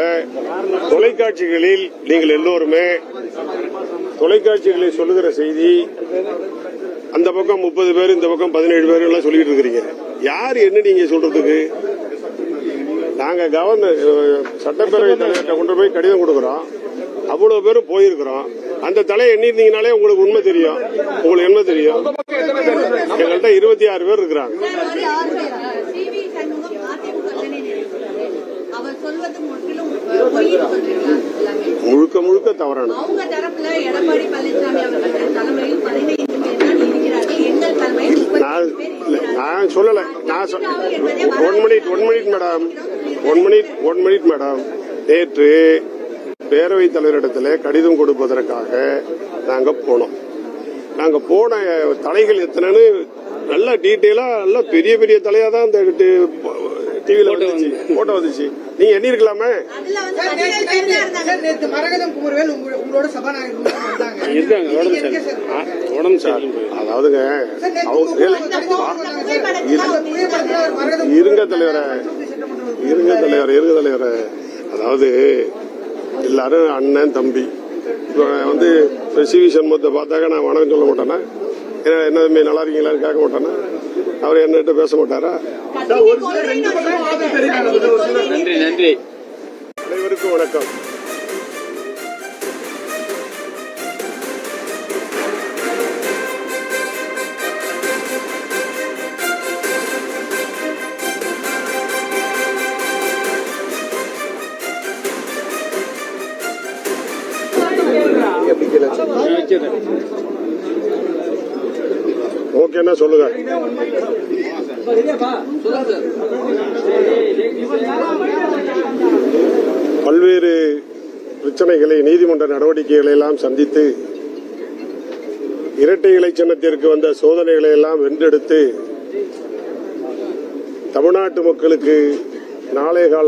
தொலைக்காட்சிகளில் நீங்கள் எல்லோருமே தொலைக்காட்சிகளில் சொல்லுகிற செய்தி அந்த பக்கம் 30 பேர் இந்த பக்கம் 17 பேர் எல்லாம் சொல்லிட்டு இருக்கிறீங்க. யார் என்ன நீங்க சொல்றதுக்கு? நாங்க கவர்னர் சட்டப்பேரவை தலைவர்கிட்ட கொண்டு போய் கடிதம் கொடுக்கிறோம். அவ்வளவு பேரும் போயிருக்கிறோம். அந்த தலையை எண்ணிருந்தீங்கனாலே உங்களுக்கு உண்மை தெரியும். உங்களுக்கு என்ன தெரியும்? எங்கள்கிட்ட 26 பேர் இருக்கிறாங்க. முழுக்க தவறான. அவங்க தரப்புல எடப்பாடி பழனிசாமி அவர்கள் தலைமையில் 15 பேர் தான் இருக்கிறார்கள். எங்கள் தலைமையில் நான் சொல்லல. One minute madam. நேற்று பேரவைத் தலைவரிடத்தில் கடிதம் கொடுப்பதற்காக நாங்க போனோம். நாங்க போன தலைகள் எத்தனைன்னு நல்ல டீட்டெயிலா நல்ல பெரிய தலையா தான் அந்த டிவில போட்டோ வந்துச்சு. நீங்க எண்ணி இருக்கலாமே. அதாவதுங்க இருங்க தலைவரை அதாவது எல்லாரும் அண்ணன் தம்பி. வந்து சி. வி. சண்முகத்தை பார்த்தாக்க நான் வணக்கம் சொல்ல மாட்டேன்னா என்ன தம்பி நல்லா இருக்கீங்களான்னு கேட்க மாட்டானா? அவர் என்னகிட்ட பேச மாட்டாரா? ஒரு சிலர் ரெண்டு பக்கம் வாதம் தெரிவிக்கிறாங்க. ஒரு சிலர் நன்றி. அனைவருக்கும் வணக்கம். ஓகேன்னா சொல்லுங்க. பல்வேறு பிரச்சனைகளை, நீதிமன்ற நடவடிக்கைகளை எல்லாம் சந்தித்து இரட்டை இலை சின்னத்திற்கு வந்த சோதனைகளை எல்லாம் வென்றெடுத்து தமிழ்நாட்டு மக்களுக்கு நாளை கால